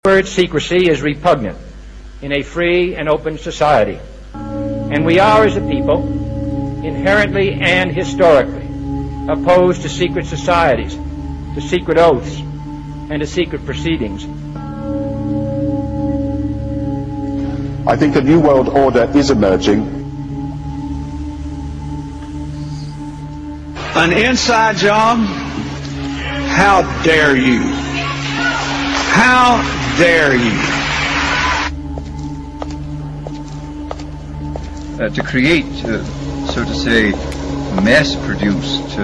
Word secrecy is repugnant in a free and open society, and we are, as a people, inherently and historically opposed to secret societies, to secret oaths, and to secret proceedings. I think a new world order is emerging. An inside job? How dare you? How dare you? To create, so to say, mass-produced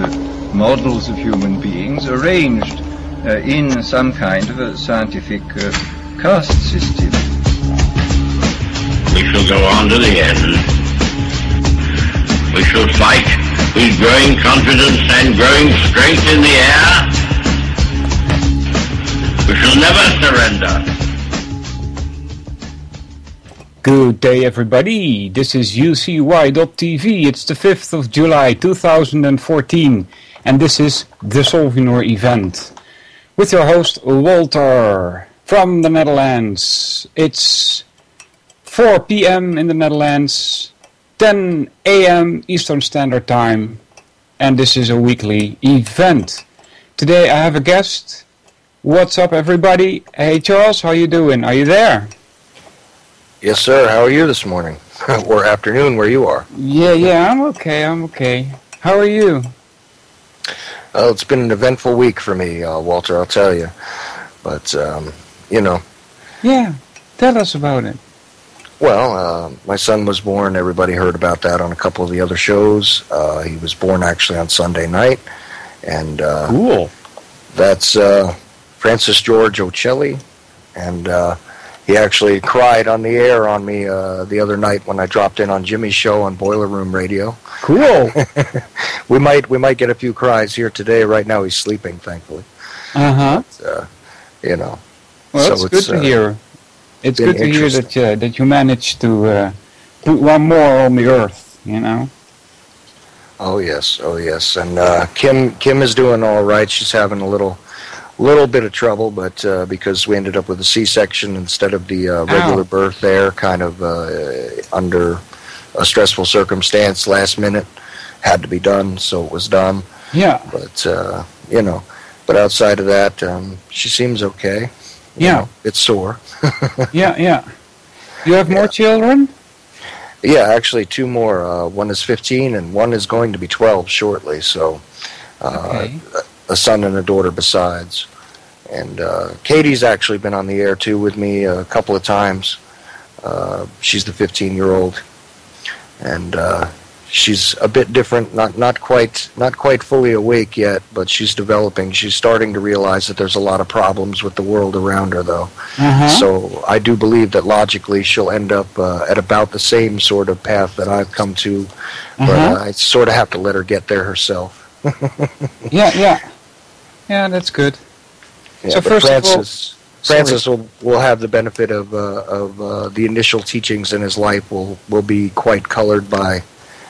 models of human beings arranged in some kind of a scientific caste system. We shall go on to the end. We shall fight with growing confidence and growing strength in the air. We shall never surrender. Good day, everybody. This is UCY.tv. It's the 5th of July 2014, and this is the Solvinur Event. With your host, Walter, from the Netherlands. It's 4 p.m. in the Netherlands, 10 a.m. Eastern Standard Time, and this is a weekly event. Today I have a guest. What's up, everybody? Hey, Charles, how you doing? Are you there? Yes, sir. How are you this morning? Or afternoon, where you are? Yeah, I'm okay. How are you? It's been an eventful week for me, Walter, I'll tell you. But, you know. Yeah, tell us about it. Well, my son was born. Everybody heard about that on a couple of the other shows. He was born actually on Sunday night. And cool. That's Francis George Ocelli. And he actually cried on the air on me the other night when I dropped in on Jimmy's show on Boiler Room Radio. Cool. we might get a few cries here today. Right now he's sleeping, thankfully. But, you know. Well, so it's good to hear. It's good to hear that you managed to put one more on the earth, you know. Oh yes. And Kim is doing all right. She's having a little bit of trouble, but because we ended up with a C-section instead of the regular birth there, kind of under a stressful circumstance, last minute, had to be done, so it was done. Yeah. But you know, but outside of that, she seems okay. You know, it's sore. Yeah. You have more children? Yeah, actually 2 more. One is 15 and one is going to be 12 shortly, so Okay. A son and a daughter besides. And Katie's actually been on the air too with me a couple of times. She's the 15-year-old, and she's a bit different, not quite fully awake yet, but she's developing. She's starting to realize that there's a lot of problems with the world around her, though. So I do believe that logically she'll end up at about the same sort of path that I've come to, but I sort of have to let her get there herself. Yeah, that's good. Yeah, so but first Francis will have the benefit of the initial teachings in his life will be quite colored by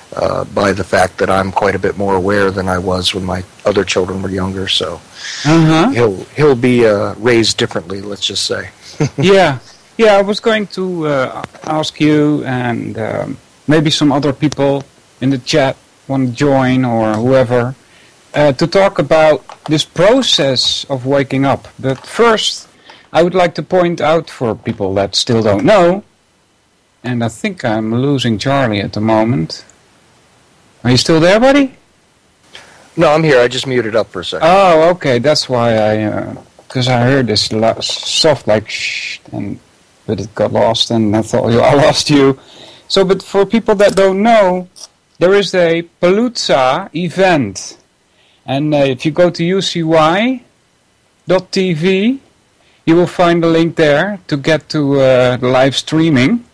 the fact that I'm quite a bit more aware than I was when my other children were younger. So he'll be raised differently, let's just say. Yeah. I was going to ask you and maybe some other people in the chat want to join or whoever to talk about this process of waking up. But first, I would like to point out for people that still don't know, and I think I'm losing Charlie at the moment. Are you still there, buddy? No, I'm here. I just muted up for a second. Oh, okay. That's why because I heard this soft like shh, but it got lost, and I thought I lost you. So, but for people that don't know, there is a Palooza event, and if you go to UCY.tv, you will find a link there to get to the live streaming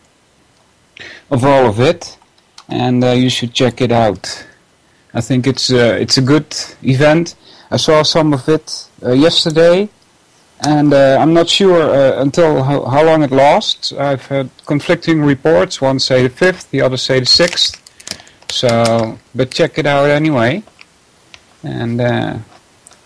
of all of it. And you should check it out. I think it's a good event. I saw some of it yesterday, and I'm not sure until how long it lasts. I've heard conflicting reports. One say the 5th, the other say the 6th. So, but check it out anyway. And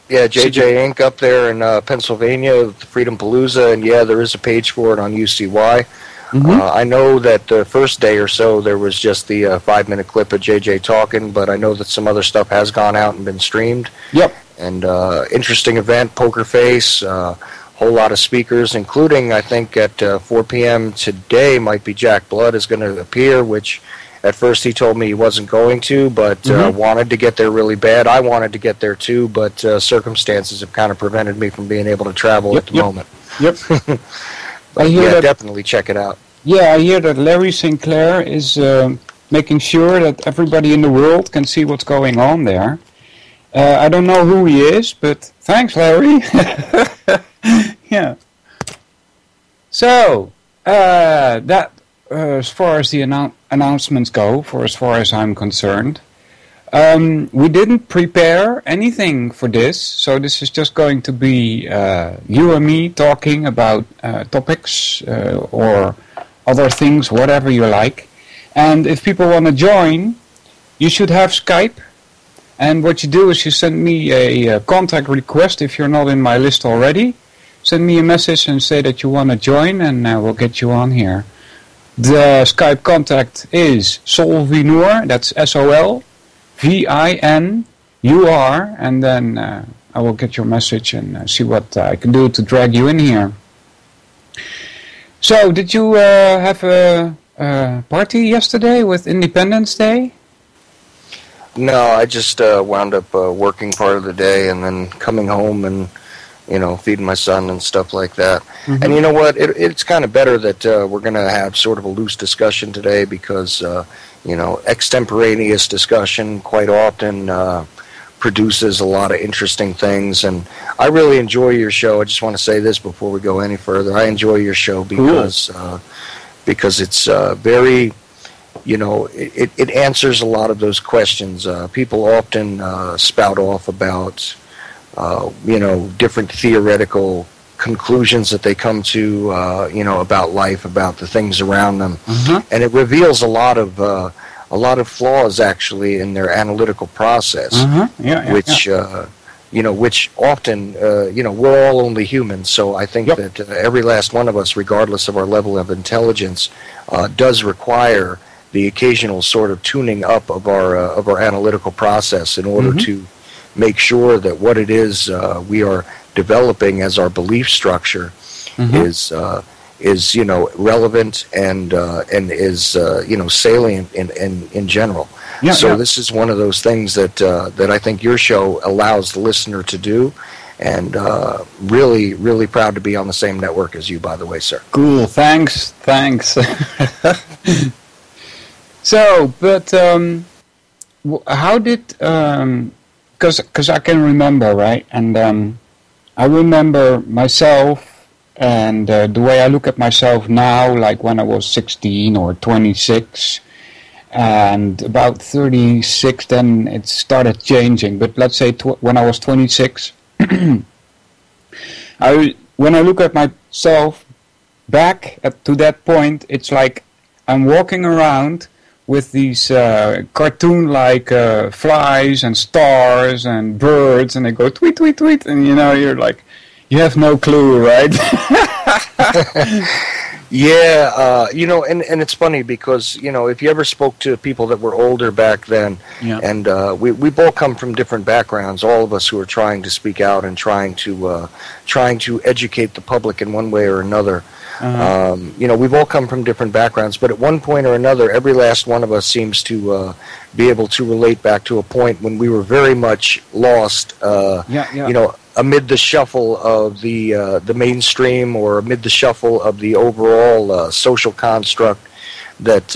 Yeah, JJ Inc. up there in Pennsylvania, Freedom Palooza, and yeah, there is a page for it on UCY. I know that the first day or so there was just the 5-minute clip of JJ talking, but I know that some other stuff has gone out and been streamed. Yep. And interesting event, Poker Face, whole lot of speakers, including I think at 4 p.m. today might be Jack Blood is going to appear, which at first he told me he wasn't going to, but wanted to get there really bad. I wanted to get there too, but circumstances have kind of prevented me from being able to travel at the moment. Yep. But yeah, definitely check it out. Yeah, I hear that Larry Sinclair is making sure that everybody in the world can see what's going on there. I don't know who he is, but thanks, Larry. Yeah. So, that as far as the announcements go, for as far as I'm concerned, we didn't prepare anything for this, so this is just going to be you and me talking about topics or other things, whatever you like. And if people want to join, you should have Skype. And what you do is you send me a contact request if you're not in my list already. Send me a message and say that you want to join, and we'll get you on here. The Skype contact is Solvinur, that's Solvinur, and then I will get your message and see what I can do to drag you in here. So, did you have a party yesterday with Independence Day? No, I just wound up working part of the day and then coming home and, feeding my son and stuff like that. And you know what? It's kind of better that we're going to have sort of a loose discussion today because, extemporaneous discussion quite often produces a lot of interesting things. And I really enjoy your show. I just want to say this before we go any further. I enjoy your show because it's very... it answers a lot of those questions. People often spout off about, different theoretical conclusions that they come to, about life, about the things around them, and it reveals a lot of flaws actually in their analytical process, which often, we're all only humans. So I think that every last one of us, regardless of our level of intelligence, does require the occasional sort of tuning up of our analytical process in order to make sure that what it is we are developing as our belief structure is relevant and is salient in general. This is one of those things that I think your show allows the listener to do. And really, really proud to be on the same network as you, by the way, sir. Cool, thanks. So, but how did, because I can remember, right, and I remember myself and the way I look at myself now, like when I was 16 or 26, and about 36, then it started changing, but let's say when I was 26, when I look at myself back to that point, it's like I'm walking around with these cartoon-like flies and stars and birds, and they go tweet, tweet, tweet, and you're like, you have no clue, right? Yeah, and it's funny because, if you ever spoke to people that were older back then, and we've all come from different backgrounds, all of us who are trying to speak out and trying to educate the public in one way or another. We've all come from different backgrounds, but at one point or another, every last one of us seems to be able to relate back to a point when we were very much lost, amid the shuffle of the mainstream or amid the shuffle of the overall social construct that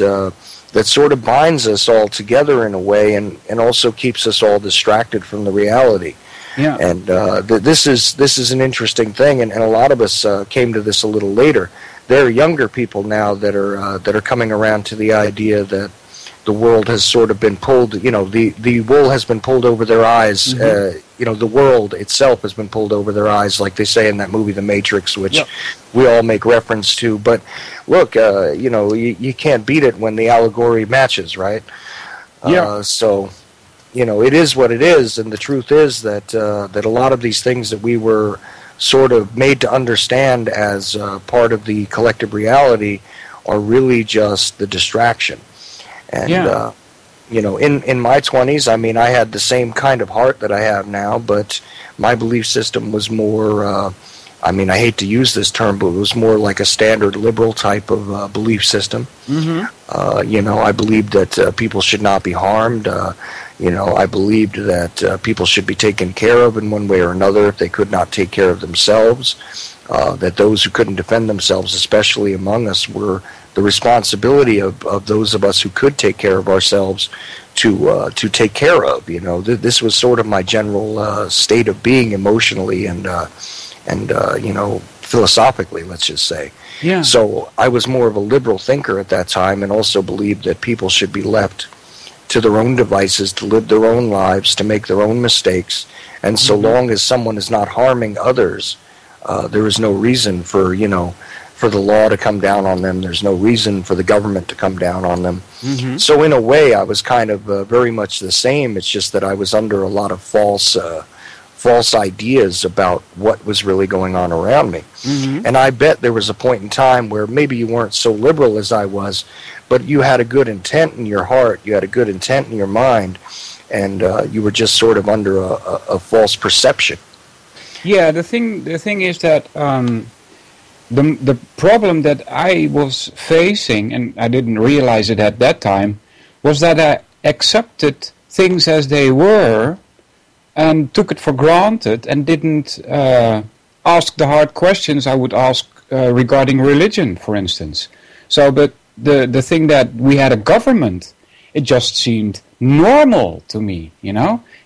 sort of binds us all together in a way and also keeps us all distracted from the reality. Yeah. And this is an interesting thing, and a lot of us came to this a little later. There are younger people now that are coming around to the idea that the world has sort of been pulled, the wool has been pulled over their eyes. The world itself has been pulled over their eyes, like they say in that movie, The Matrix, which we all make reference to. But look, you can't beat it when the allegory matches, right? So it is what it is, and the truth is that that a lot of these things that we were sort of made to understand as part of the collective reality are really just the distraction. And in my 20s, I mean, I had the same kind of heart that I have now, but my belief system was more, I mean, I hate to use this term, but it was more like a standard liberal type of belief system. I believed that people should not be harmed. I believed that people should be taken care of in one way or another if they could not take care of themselves. That those who couldn't defend themselves, especially among us, were the responsibility of those of us who could take care of ourselves to take care of. This was sort of my general state of being emotionally and philosophically, let's just say. Yeah. So I was more of a liberal thinker at that time, and also believed that people should be left to their own devices, to live their own lives, to make their own mistakes, and so long as someone is not harming others, there is no reason for the law to come down on them. There's no reason for the government to come down on them. So in a way, I was kind of very much the same. It's just that I was under a lot of false ideas about what was really going on around me. And I bet there was a point in time where maybe you weren't so liberal as I was, but you had a good intent in your heart, you had a good intent in your mind, and you were just sort of under a false perception. Yeah, the thing is that the problem that I was facing, and I didn't realize it at that time, was that I accepted things as they were and took it for granted and didn't ask the hard questions I would ask regarding religion, for instance. So, but the thing that we had a government, it just seemed normal to me,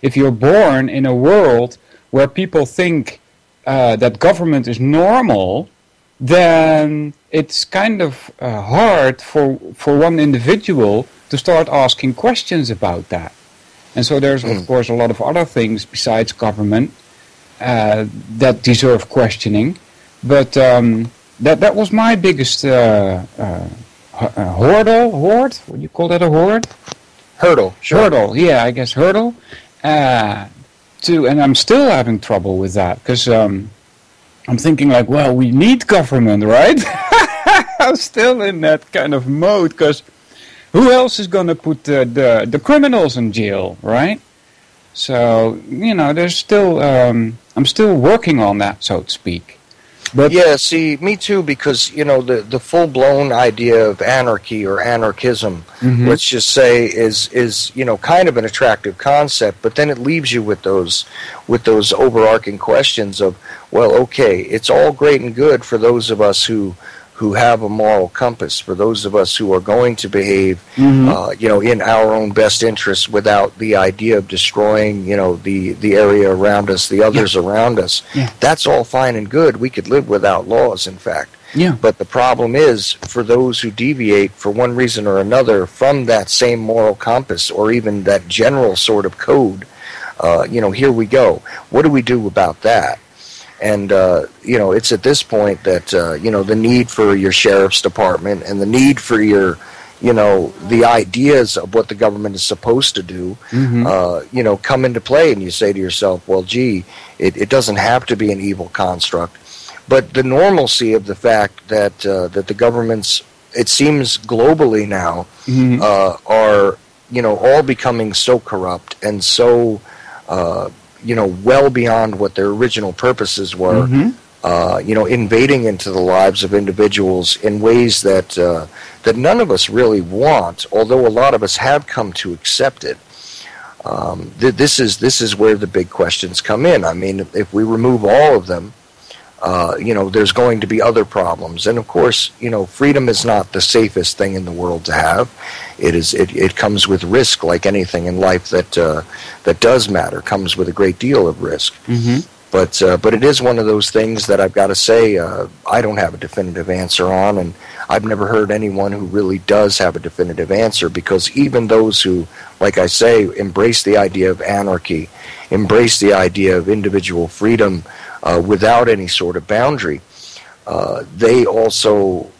If you're born in a world where people think that government is normal, then it's kind of hard for one individual to start asking questions about that. And so there's, of course, a lot of other things besides government that deserve questioning. But that was my biggest hurdle? What do you call that, a horde? Hurdle. Sure. Hurdle, yeah, I guess hurdle. And I'm still having trouble with that, because I'm thinking like, well, we need government, right? I'm still in that kind of mode, because who else is going to put the criminals in jail, right? So, there's still, I'm still working on that, so to speak. But yeah, see, me too, because, the full-blown idea of anarchy or anarchism, let's just say, is kind of an attractive concept, but then it leaves you with those overarching questions of, well, okay, it's all great and good for those of us who have a moral compass, for those of us who are going to behave, in our own best interests without the idea of destroying, the area around us, the others around us. Yeah. That's all fine and good. We could live without laws, in fact. Yeah. But the problem is, for those who deviate for one reason or another from that same moral compass, or even that general sort of code, here we go. What do we do about that? And, it's at this point that, the need for your sheriff's department and the need for your, the ideas of what the government is supposed to do, come into play. And you say to yourself, well, gee, it doesn't have to be an evil construct. But the normalcy of the fact that the governments, it seems globally now, are, all becoming so corrupt and so... well beyond what their original purposes were, invading into the lives of individuals in ways that that none of us really want, although a lot of us have come to accept it. This is where the big questions come in. I mean, if we remove all of them, there's going to be other problems. And of course, freedom is not the safest thing in the world to have. It comes with risk, like anything in life that does matter, comes with a great deal of risk. But it is one of those things that I've got to say I don't have a definitive answer on, and I've never heard anyone who really does have a definitive answer, because even those who, like I say, embrace the idea of anarchy, embrace the idea of individual freedom, without any sort of boundary, they also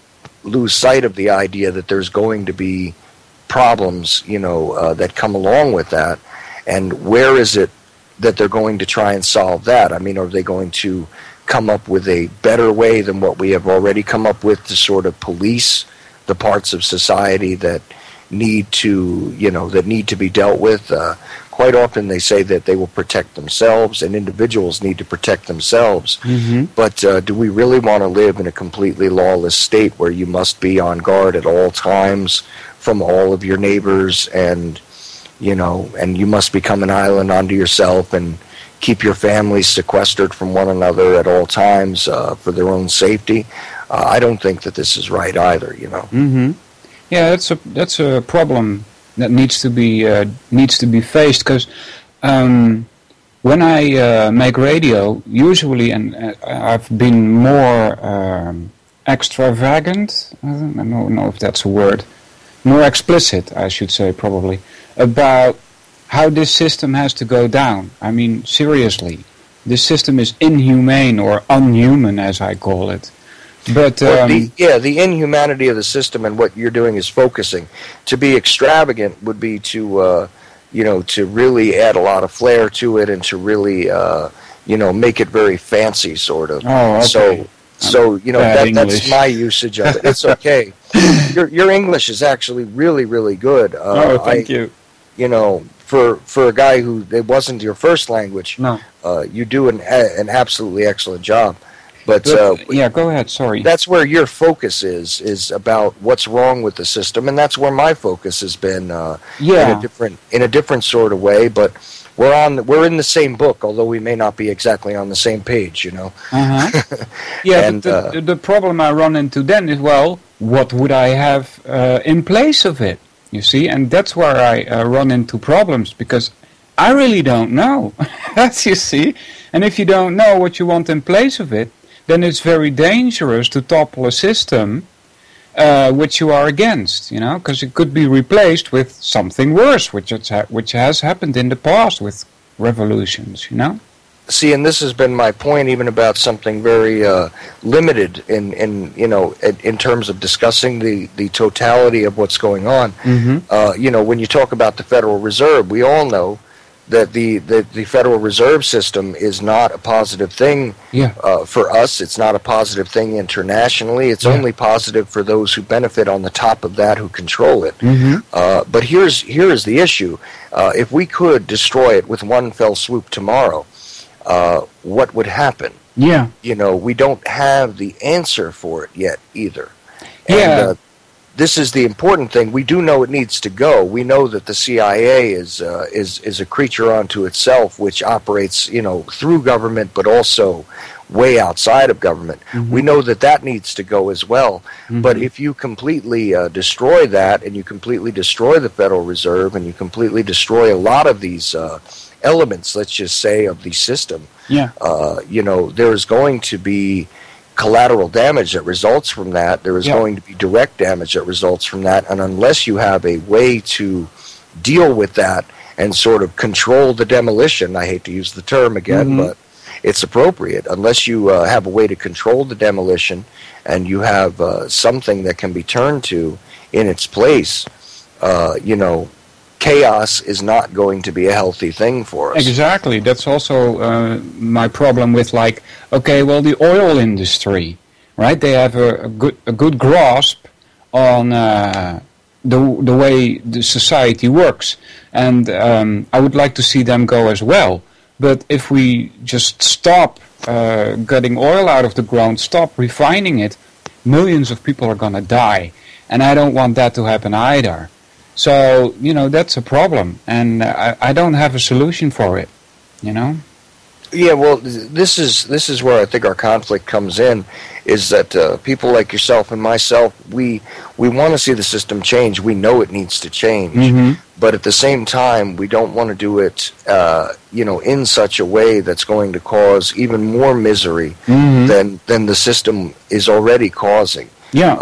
lose sight of the idea that there's going to be problems, that come along with that, And where is it that they're going to try and solve that? I mean, are they going to come up with a better way than what we have already come up with to sort of police the parts of society that need to, that need to be dealt with? Quite often they say that they will protect themselves, and individuals need to protect themselves. Mm-hmm. But do we really want to live in a completely lawless state where you must be on guard at all times from all of your neighbors, and and you must become an island unto yourself and keep your families sequestered from one another at all times for their own safety? I don't think that this is right either. Mm-hmm. Yeah, that's a problem that needs to be faced, because when I make radio, usually, and I've been more extravagant. I don't know if that's a word. More explicit, I should say, probably, about how this system has to go down. I mean, seriously, this system is inhumane, or unhuman, as I call it. But the inhumanity of the system, and what you're doing is focusing. To be extravagant would be to to really add a lot of flair to it, and to really make it very fancy, sort of. Oh, okay. So that's my usage of it. It's okay. Your English is actually really, really good. Thank you. For a guy who it wasn't your first language, no. You do an absolutely excellent job. But yeah, go ahead. Sorry. That's where your focus is about what's wrong with the system, and that's where my focus has been. In a different sort of way, but we're in the same book, although we may not be exactly on the same page. Uh-huh. Yeah, and, but the problem I run into then is, well, what would I have in place of it? You see, and that's where I run into problems, because I really don't know. You see, and if you don't know what you want in place of it, then it's very dangerous to topple a system which you are against, because it could be replaced with something worse, which has happened in the past with revolutions, See, and this has been my point, even about something very limited in terms of discussing the totality of what's going on. Mm-hmm. When you talk about the Federal Reserve, we all know that the Federal Reserve System is not a positive thing for us. It's not a positive thing internationally. It's only positive for those who benefit on the top of that, who control it. Mm-hmm. But here is the issue. If we could destroy it with one fell swoop tomorrow, what would happen? Yeah. We don't have the answer for it yet either. Yeah. And, this is the important thing. We do know it needs to go. We know that the CIA is a creature unto itself, which operates, through government, but also way outside of government. Mm-hmm. We know that needs to go as well. Mm-hmm. But if you completely destroy that, and you completely destroy the Federal Reserve, and you completely destroy a lot of these elements, let's just say, of the system, there is going to be collateral damage that results from that. There is going to be direct damage that results from that, and unless you have a way to deal with that and sort of control the demolition, I hate to use the term again, but it's appropriate, unless you have a way to control the demolition and you have something that can be turned to in its place, chaos is not going to be a healthy thing for us. Exactly. That's also my problem with, the oil industry, right? They have a good grasp on the way the society works, and I would like to see them go as well. But if we just stop getting oil out of the ground, stop refining it, millions of people are going to die, and I don't want that to happen either. So, that's a problem, and I don't have a solution for it, Yeah, well, this is where I think our conflict comes in, is that people like yourself and myself, we want to see the system change. We know it needs to change, but at the same time, we don't want to do it, in such a way that's going to cause even more misery than the system is already causing. Yeah.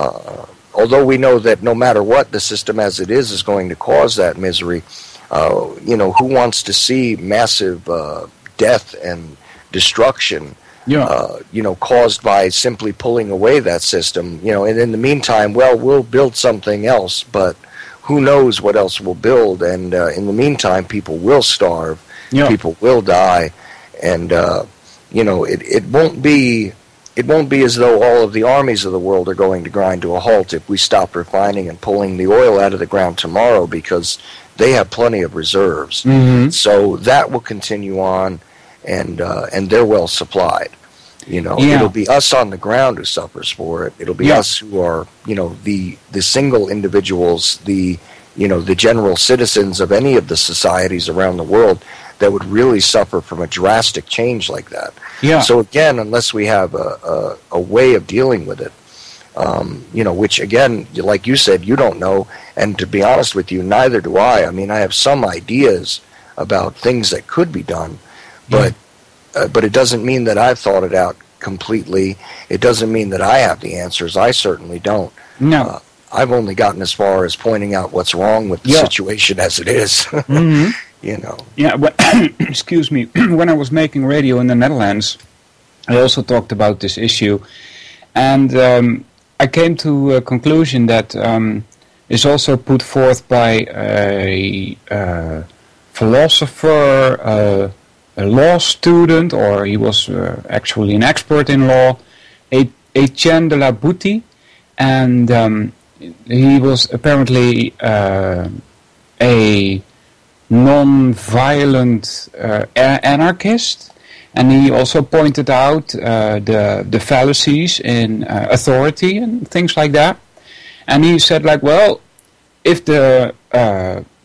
Although we know that no matter what, the system as it is going to cause that misery. Who wants to see massive death and destruction, caused by simply pulling away that system? And in the meantime, we'll build something else, but who knows what else we'll build? And in the meantime, people will starve, people will die, and it won't be as though all of the armies of the world are going to grind to a halt if we stop refining and pulling the oil out of the ground tomorrow, because they have plenty of reserves. Mm-hmm. So that will continue on, and they're well supplied. It'll be us on the ground who suffers for it. It'll be us who are, the single individuals, the general citizens of any of the societies around the world that would really suffer from a drastic change like that. Yeah. So again, unless we have a way of dealing with it, which again, like you said, you don't know, and to be honest with you, neither do I. I mean, I have some ideas about things that could be done, but it doesn't mean that I've thought it out completely. It doesn't mean that I have the answers. I certainly don't. No. I've only gotten as far as pointing out what's wrong with the situation as it is. Mm-hmm. Yeah, but excuse me. When I was making radio in the Netherlands, I also talked about this issue, and I came to a conclusion that is also put forth by a philosopher, a law student, or he was actually an expert in law, Etienne de la Boutie, and he was apparently a non-violent anarchist, and he also pointed out the fallacies in authority and things like that. And he said, if the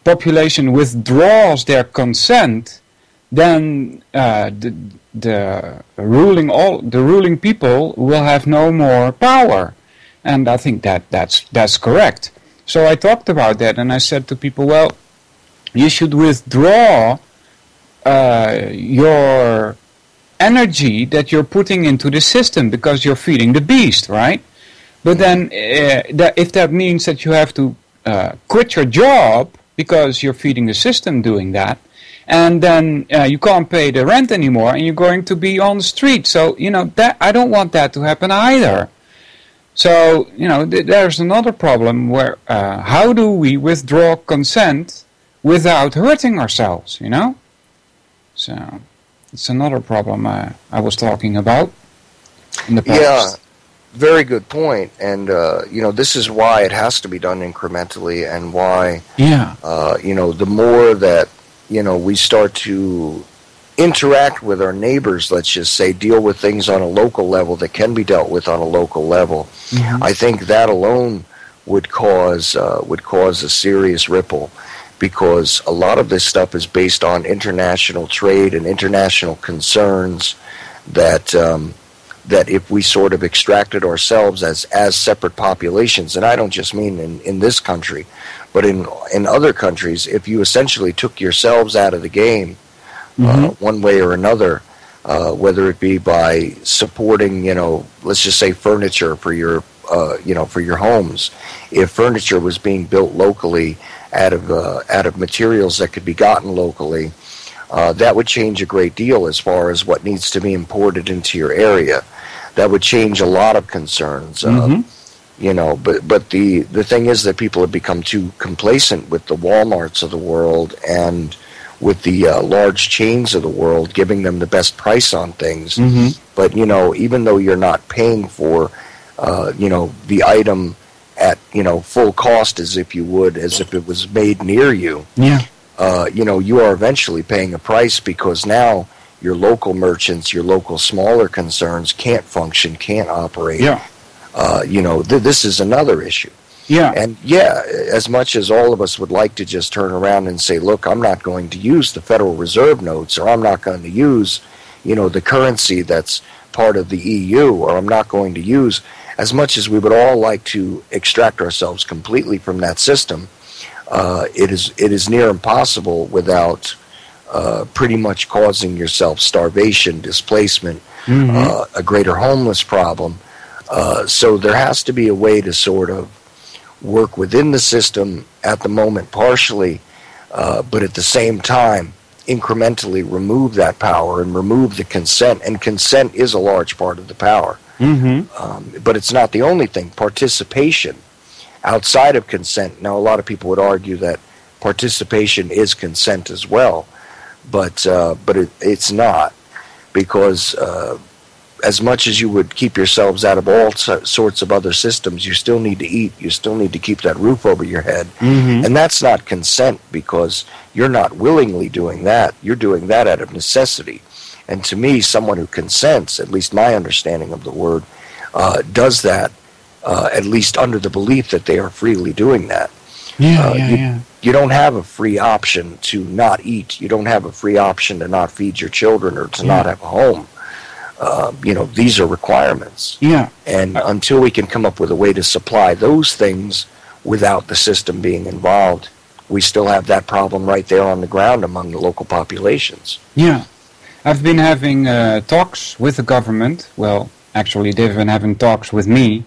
population withdraws their consent, then the ruling people will have no more power. And I think that's correct. So I talked about that, and I said to people, you should withdraw your energy that you're putting into the system, because you're feeding the beast, right? But then if that means that you have to quit your job because you're feeding the system doing that, and then you can't pay the rent anymore, and you're going to be on the street. So, that I don't want that to happen either. So, there's another problem where how do we withdraw consent without hurting ourselves, So, it's another problem I was talking about in the past. Yeah, very good point. And, this is why it has to be done incrementally, and why, the more that, we start to interact with our neighbors, let's just say, deal with things on a local level that can be dealt with on a local level. Mm-hmm. I think that alone would cause a serious ripple, because a lot of this stuff is based on international trade and international concerns that if we sort of extracted ourselves as separate populations, and I don't just mean in this country, but in other countries, if you essentially took yourselves out of the game, one way or another, whether it be by supporting, let's just say furniture for your homes. If furniture was being built locally out of materials that could be gotten locally, that would change a great deal as far as what needs to be imported into your area. That would change a lot of concerns. But the thing is that people have become too complacent with the Walmarts of the world and with the large chains of the world, giving them the best price on things. Mm-hmm. But, even though you're not paying for, the item at, full cost as if it was made near you, you are eventually paying a price, because now your local merchants, your local smaller concerns can't function, can't operate. Yeah. This is another issue. Yeah. And as much as all of us would like to just turn around and say, look, I'm not going to use the Federal Reserve notes, or I'm not going to use, the currency that's part of the EU, or I'm not going to use, as much as we would all like to extract ourselves completely from that system, it is near impossible without pretty much causing yourself starvation, displacement, a greater homeless problem. So there has to be a way to sort of work within the system at the moment partially, but at the same time incrementally remove that power and remove the consent. And consent is a large part of the power. Mm-hmm. But it's not the only thing. Participation outside of consent. Now, a lot of people would argue that participation is consent as well, but it's not, because as much as you would keep yourselves out of all sorts of other systems, you still need to eat, you still need to keep that roof over your head, and that's not consent, because you're not willingly doing that, you're doing that out of necessity. And to me, someone who consents, at least my understanding of the word, does that at least under the belief that they are freely doing that. You don't have a free option to not eat. You don't have a free option to not feed your children or to not have a home. These are requirements. And until we can come up with a way to supply those things without the system being involved, we still have that problem right there on the ground among the local populations. I've been having talks with the government. Well, actually, they've been having talks with me.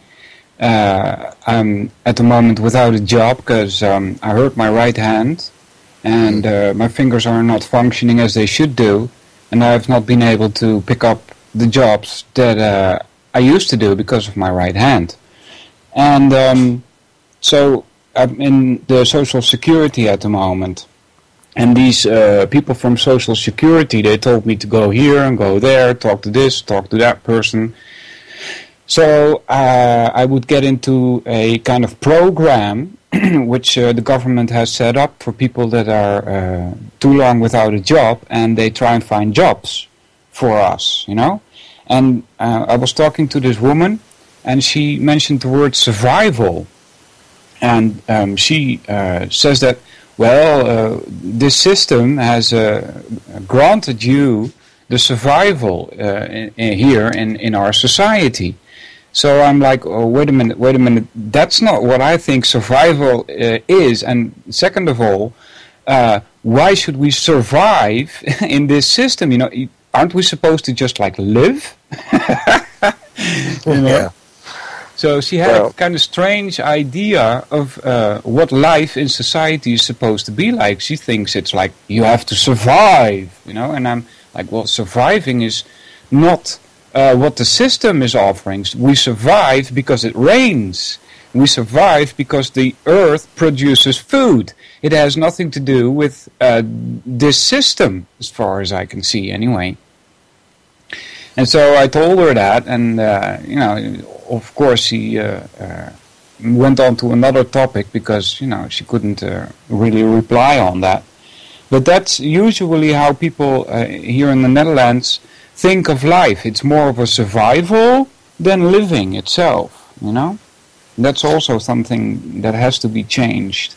I'm at the moment without a job because I hurt my right hand, and my fingers are not functioning as they should do, and I've not been able to pick up the jobs that I used to do because of my right hand. And so I'm in the Social Security at the moment. And these people from Social Security, they told me to go here and go there, talk to this, talk to that person. So I would get into a kind of program which the government has set up for people that are too long without a job, and they try and find jobs for us, And I was talking to this woman, and she mentioned the word survival. And she says that, well, this system has granted you the survival here in our society. So I'm like, oh, wait a minute, that's not what I think survival is. And second of all, why should we survive in this system? Aren't we supposed to just like live? So she had a kind of strange idea of what life in society is supposed to be like. She thinks it's like you have to survive, and I'm like, well, surviving is not what the system is offering. We survive because it rains. We survive because the earth produces food. It has nothing to do with this system, as far as I can see anyway. And so I told her that, and of course she went on to another topic because she couldn't really reply on that. But that's usually how people here in the Netherlands think of life. It's more of a survival than living itself. That's also something that has to be changed.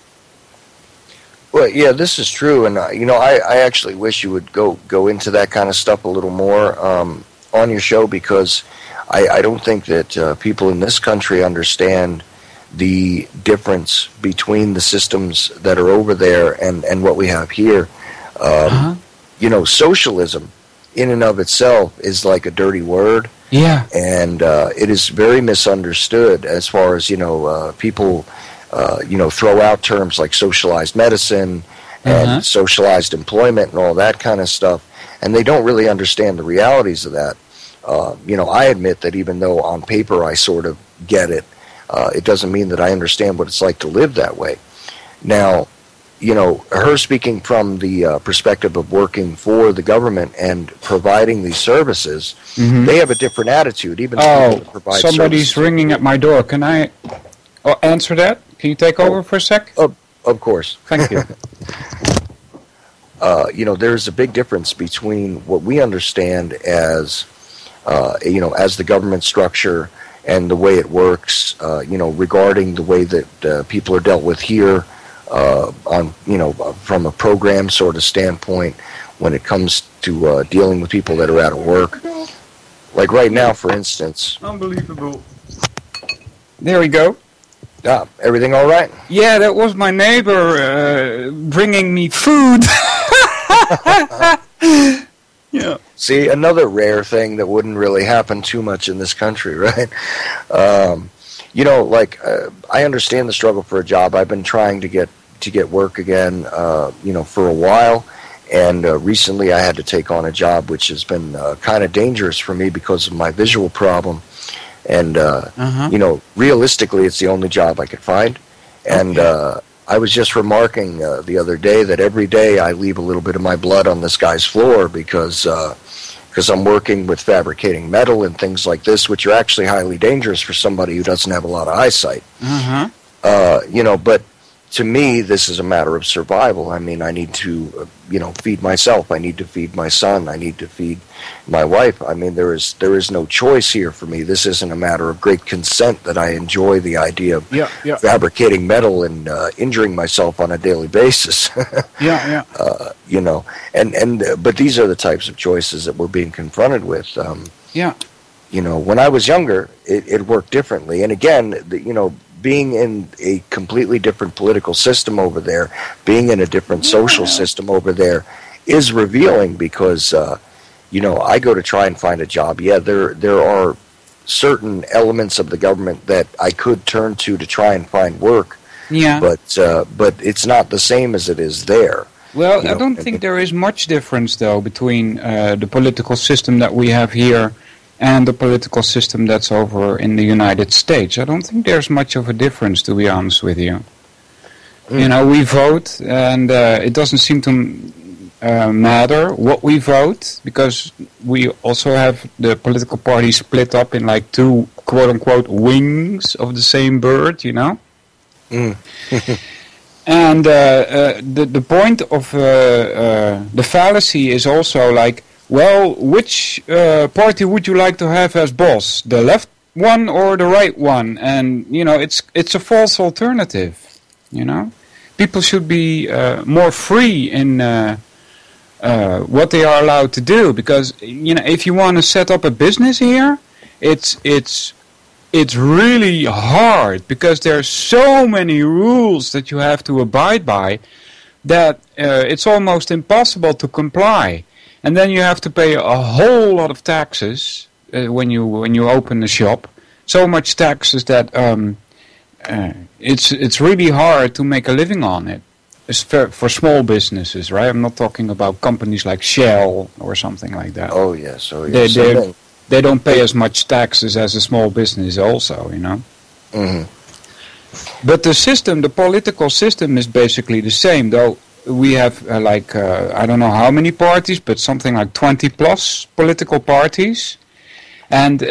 Well, yeah, this is true, and I actually wish you would go into that kind of stuff a little more on your show, because I don't think that people in this country understand the difference between the systems that are over there and what we have here. Socialism in and of itself is like a dirty word. And it is very misunderstood as far as, people, throw out terms like socialized medicine and socialized employment and all that kind of stuff. And they don't really understand the realities of that. I admit that even though on paper I sort of get it, it doesn't mean that I understand what it's like to live that way. Now, her speaking from the perspective of working for the government and providing these services, they have a different attitude. Even provide somebody's services. Ringing at my door. Can I answer that? Can you take over for a sec? Of course. Thank you. There's a big difference between what we understand as, as the government structure and the way it works, regarding the way that people are dealt with here, from a program sort of standpoint when it comes to dealing with people that are out of work. Like right now, for instance. Unbelievable. There we go. Everything all right? Yeah, that was my neighbor bringing me food. Yeah. See, another rare thing that wouldn't really happen too much in this country, right? I understand the struggle for a job. I've been trying to get work again, for a while, and recently I had to take on a job which has been kind of dangerous for me because of my visual problem. And, realistically, it's the only job I could find. And I was just remarking the other day that every day I leave a little bit of my blood on this guy's floor because I'm working with fabricating metal and things like this, which are actually highly dangerous for somebody who doesn't have a lot of eyesight. But to me, this is a matter of survival. I mean, I need to, feed myself. I need to feed my son. I need to feed my wife. I mean, there is no choice here for me. This isn't a matter of great consent that I enjoy the idea of fabricating metal and injuring myself on a daily basis. But these are the types of choices that we're being confronted with. When I was younger, it worked differently. And again, being in a completely different political system over there, being in a different social system over there, is revealing because, I go to try and find a job. Yeah, there are certain elements of the government that I could turn to try and find work. Yeah. But it's not the same as it is there. Well, I don't think there is much difference, though, between the political system that we have here and the political system that's over in the United States. I don't think there's much of a difference, to be honest with you. We vote, and it doesn't seem to matter what we vote, because we also have the political party split up in like two quote-unquote wings of the same bird, And the point of the fallacy is also like, well, which party would you like to have as boss? The left one or the right one? And, it's a false alternative, People should be more free in what they are allowed to do. Because, if you want to set up a business here, it's really hard. Because there are so many rules that you have to abide by that it's almost impossible to comply. And then you have to pay a whole lot of taxes when you open the shop. So much taxes that it's really hard to make a living on it. It's for small businesses, right? I'm not talking about companies like Shell or something like that. Oh yes, They don't pay as much taxes as a small business, also, But the political system is basically the same, though. We have I don't know how many parties, but something like 20 plus political parties. And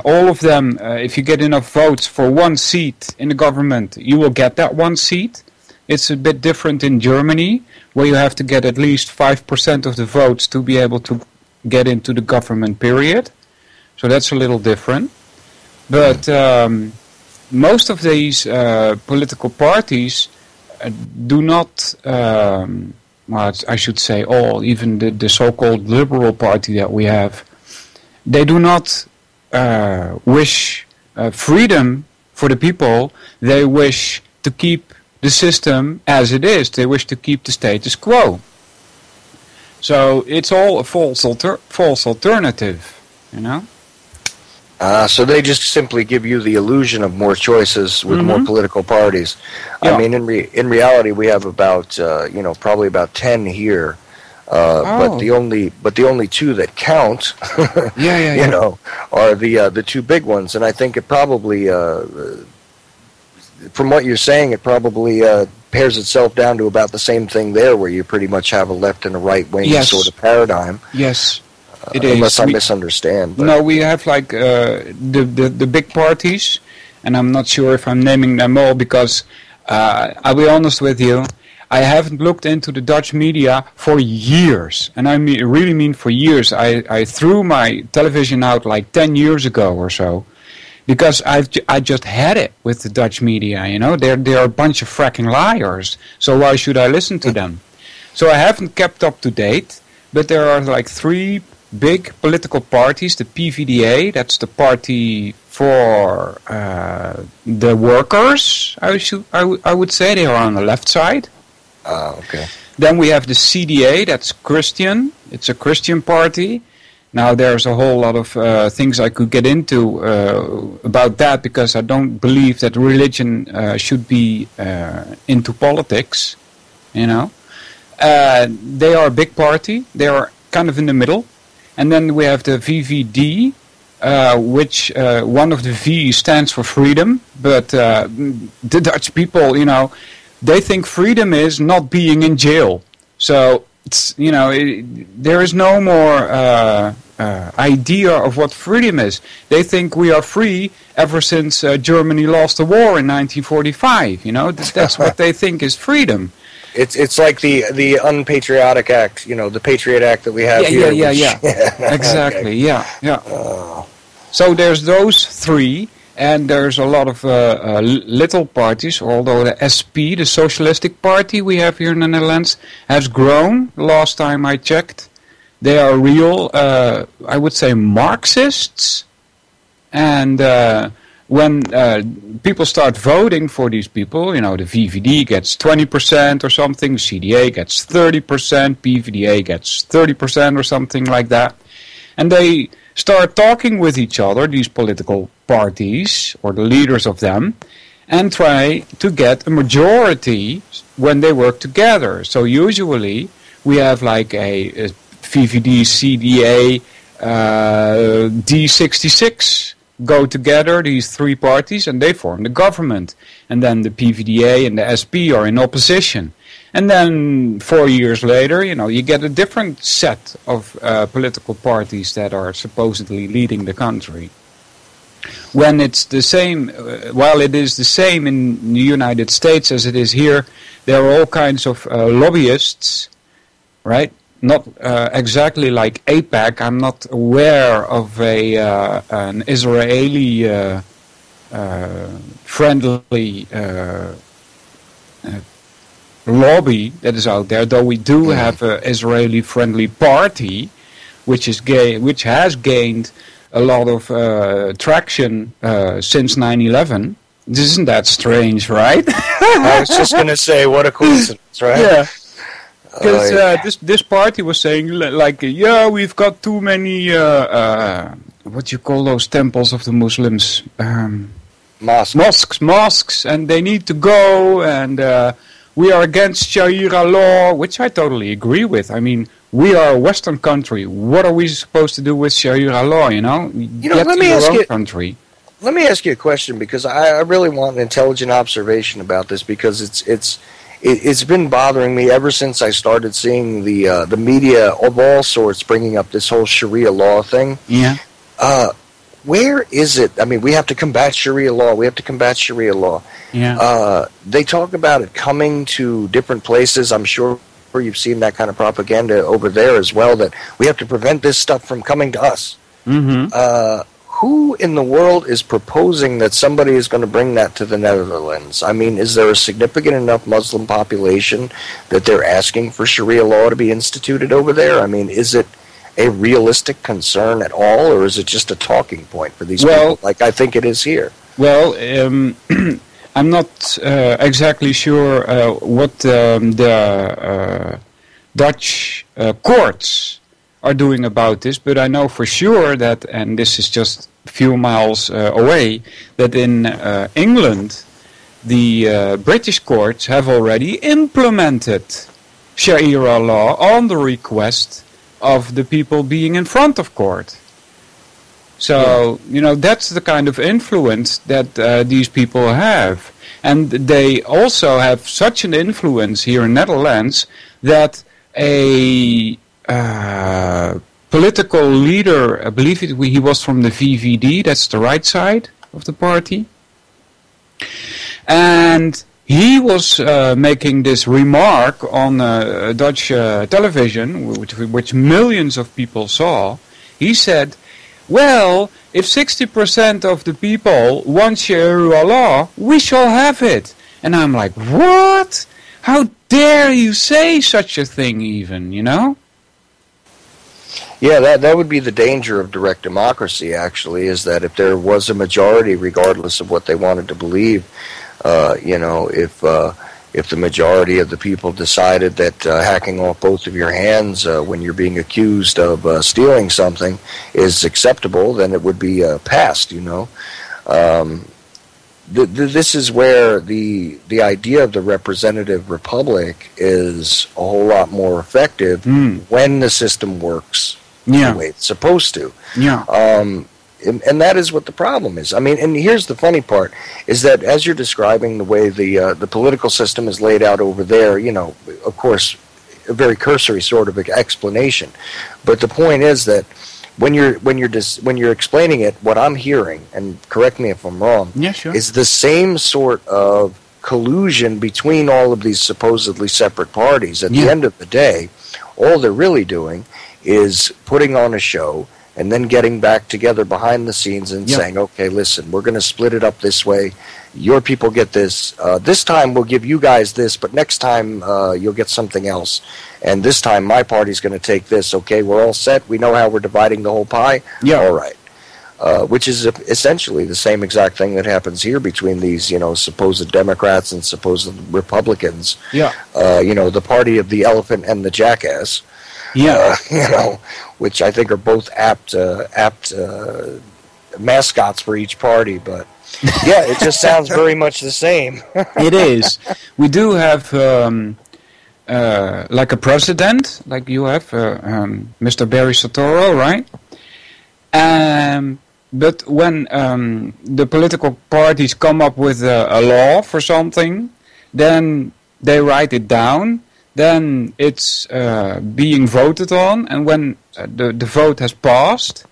all of them, if you get enough votes for one seat in the government, you will get that one seat. It's a bit different in Germany, where you have to get at least 5% of the votes to be able to get into the government period. So that's a little different. But most of these political parties do not, I should say all, even the so-called liberal party that we have, they do not wish freedom for the people. They wish to keep the system as it is. They wish to keep the status quo. So it's all a false alternative, So they just simply give you the illusion of more choices with more political parties. Yeah. I mean, in reality, we have about probably about 10 here, but the only two that count, are the two big ones. And I think it probably, from what you're saying, it probably pairs itself down to about the same thing there, where you pretty much have a left and a right wing sort of paradigm. Yes. Unless I misunderstand. But. No, we have like the big parties, and I'm not sure if I'm naming them all because I'll be honest with you, I haven't looked into the Dutch media for years, and I really mean for years. I threw my television out like 10 years ago or so because I just had it with the Dutch media. They're a bunch of fracking liars. So why should I listen to them? So I haven't kept up to date, but there are like 3 big political parties. The PVDA, that's the party for the workers, I would say. They are on the left side. Okay. Then we have the CDA, that's Christian. It's a Christian party. Now there's a whole lot of things I could get into about that, because I don't believe that religion should be into politics, They are a big party. They are kind of in the middle. And then we have the VVD, which one of the V stands for freedom, but the Dutch people, they think freedom is not being in jail. So it's, there is no more idea of what freedom is. They think we are free ever since Germany lost the war in 1945. That's what they think is freedom. It's like the unpatriotic act, the Patriot Act that we have here. Yeah. Exactly. Yeah. So there's those three, and there's a lot of little parties. Although the SP, the Socialistic Party we have here in the Netherlands, has grown. Last time I checked, they are real, I would say, Marxists, and when people start voting for these people, the VVD gets 20% or something, CDA gets 30%, PVDA gets 30% or something like that. And they start talking with each other, these political parties, or the leaders of them, and try to get a majority when they work together. So usually we have like a VVD, CDA, D66, go together, these three parties, and they form the government. And then the PVDA and the SP are in opposition. And then 4 years later, you get a different set of political parties that are supposedly leading the country. When it's the same, while it is the same in the United States as it is here, there are all kinds of lobbyists, right? Not exactly like AIPAC. I'm not aware of an Israeli friendly lobby that is out there. Though we do have an Israeli friendly party, which has gained a lot of traction since 9/11. Isn't that strange, right? I was just going to say, what a coincidence, right? Yeah. Because this party was saying, like, we've got too many, what do you call those temples of the Muslims? Mosques, and they need to go, and we are against Sharia law, which I totally agree with. I mean, we are a Western country. What are we supposed to do with Sharia law, Let me ask you a question, because I really want an intelligent observation about this, because it's been bothering me ever since I started seeing the media of all sorts bringing up this whole Sharia law thing. Yeah. Where is it? I mean, we have to combat Sharia law. Yeah. They talk about it coming to different places. I'm sure you've seen that kind of propaganda over there as well, that we have to prevent this stuff from coming to us. Mm-hmm. Who in the world is proposing that somebody is going to bring that to the Netherlands? I mean, is there a significant enough Muslim population that they're asking for Sharia law to be instituted over there? I mean, is it a realistic concern at all, or is it just a talking point for these people, like I think it is here? Well, I'm not exactly sure what the Dutch courts are doing about this, but I know for sure that, and this is just a few miles away, that in England the British courts have already implemented Sharia law on the request of the people being in front of court. So, that's the kind of influence that these people have. And they also have such an influence here in Netherlands that a political leader, I believe he was from the VVD, that's the right side of the party, and he was making this remark on Dutch television, which millions of people saw. He said, well, if 60% of the people want Sharia law, we shall have it. And I'm like, what? How dare you say such a thing even, Yeah, that would be the danger of direct democracy, actually, is that if there was a majority, regardless of what they wanted to believe, if the majority of the people decided that hacking off both of your hands when you're being accused of stealing something is acceptable, then it would be passed, This is where the idea of the representative republic is a whole lot more effective when the system works the way it's supposed to. Yeah. and that is what the problem is. I mean, and here's the funny part, is that as you're describing the way the political system is laid out over there, of course, a very cursory sort of explanation. But the point is that when you're explaining it, what I'm hearing, and correct me if I'm wrong, yeah, sure, is the same sort of collusion between all of these supposedly separate parties. At the end of the day, all they're really doing is putting on a show and then getting back together behind the scenes and saying, okay, listen, we're going to split it up this way. Your people get this. This time we'll give you guys this, but next time you'll get something else. And this time my party's going to take this. Okay, we're all set. We know how we're dividing the whole pie. Yeah. All right. Which is essentially the same exact thing that happens here between these, supposed Democrats and supposed Republicans. Yeah. The party of the elephant and the jackass. Yeah. Which I think are both apt mascots for each party, but yeah, it just sounds very much the same. It is. We do have like a president, like you have, Mr. Barry Soetoro, right? But when the political parties come up with a law for something, then they write it down, then it's being voted on, and when the vote has passed,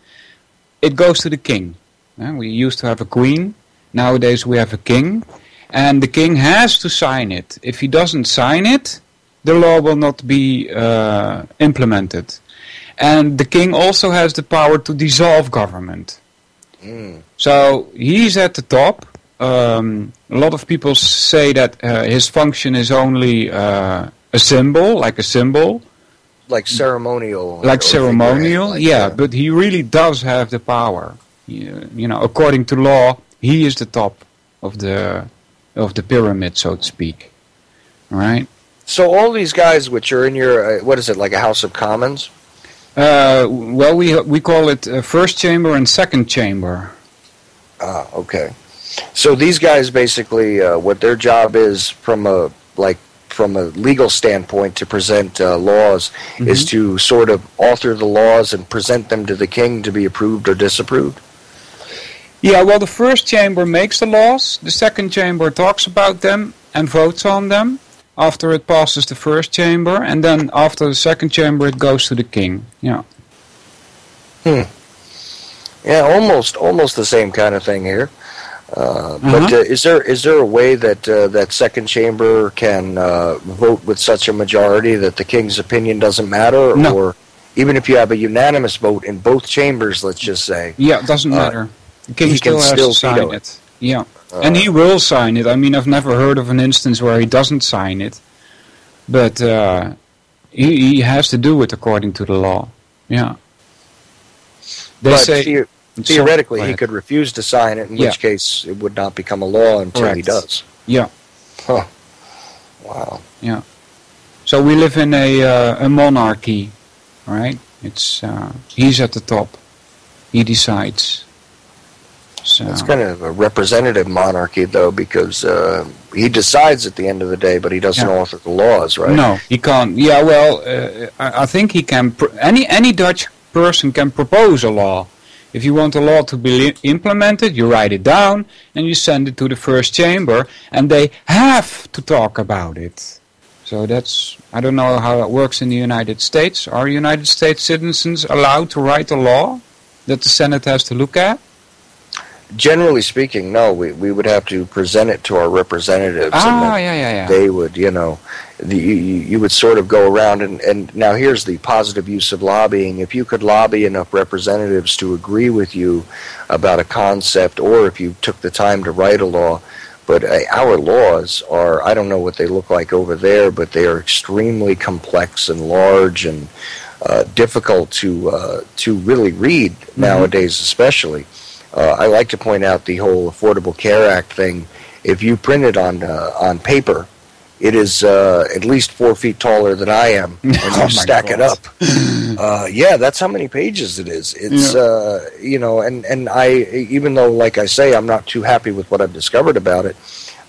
it goes to the king. We used to have a queen, nowadays we have a king, and the king has to sign it. If he doesn't sign it, the law will not be implemented. And the king also has the power to dissolve government. So he's at the top. A lot of people say that his function is only a symbol, like a symbol. Like ceremonial. Like ceremonial, like, yeah. But he really does have the power. According to law, he is the top of the pyramid, so to speak. Right? So all these guys which are in your, what is it, like a House of Commons? Well, we call it first chamber and second chamber. Ah, okay. So these guys basically, what their job is from a legal standpoint to present laws is to sort of author the laws and present them to the king to be approved or disapproved? Yeah, well, the first chamber makes the laws, the second chamber talks about them and votes on them. After it passes the first chamber, and then after the second chamber, it goes to the king. Yeah. Yeah, almost the same kind of thing here. But is there a way that that second chamber can vote with such a majority that the king's opinion doesn't matter, No. or even if you have a unanimous vote in both chambers, let's just say? Yeah, it doesn't matter. The king he still can has still to sign veto it. Yeah. And he will sign it. I mean, I've never heard of an instance where he doesn't sign it. But he has to do it according to the law. Yeah. They say theoretically, he could refuse to sign it, in which case it would not become a law until he does. Yeah. Huh. Wow. Yeah. So we live in a monarchy, right? It's he's at the top. He decides. So. It's kind of a representative monarchy, though, because he decides at the end of the day, but he doesn't author the laws, right? No, he can't. Yeah, well, I think he can. Any Dutch person can propose a law. If you want a law to be implemented, you write it down and you send it to the first chamber, and they have to talk about it. So that's, I don't know how it works in the United States. Are United States citizens allowed to write a law that the Senate has to look at? Generally speaking, no. We would have to present it to our representatives. Yeah. They would, you would sort of go around, and now here's the positive use of lobbying. If you could lobby enough representatives to agree with you about a concept, or if you took the time to write a law, but our laws are, I don't know what they look like over there, but they are extremely complex and large and difficult to really read nowadays, especially. I like to point out the whole Affordable Care Act thing. If you print it on paper, it is at least 4 feet taller than I am, and you stack it up. That's how many pages it is. It's and I, even though, like I say, I'm not too happy with what I've discovered about it,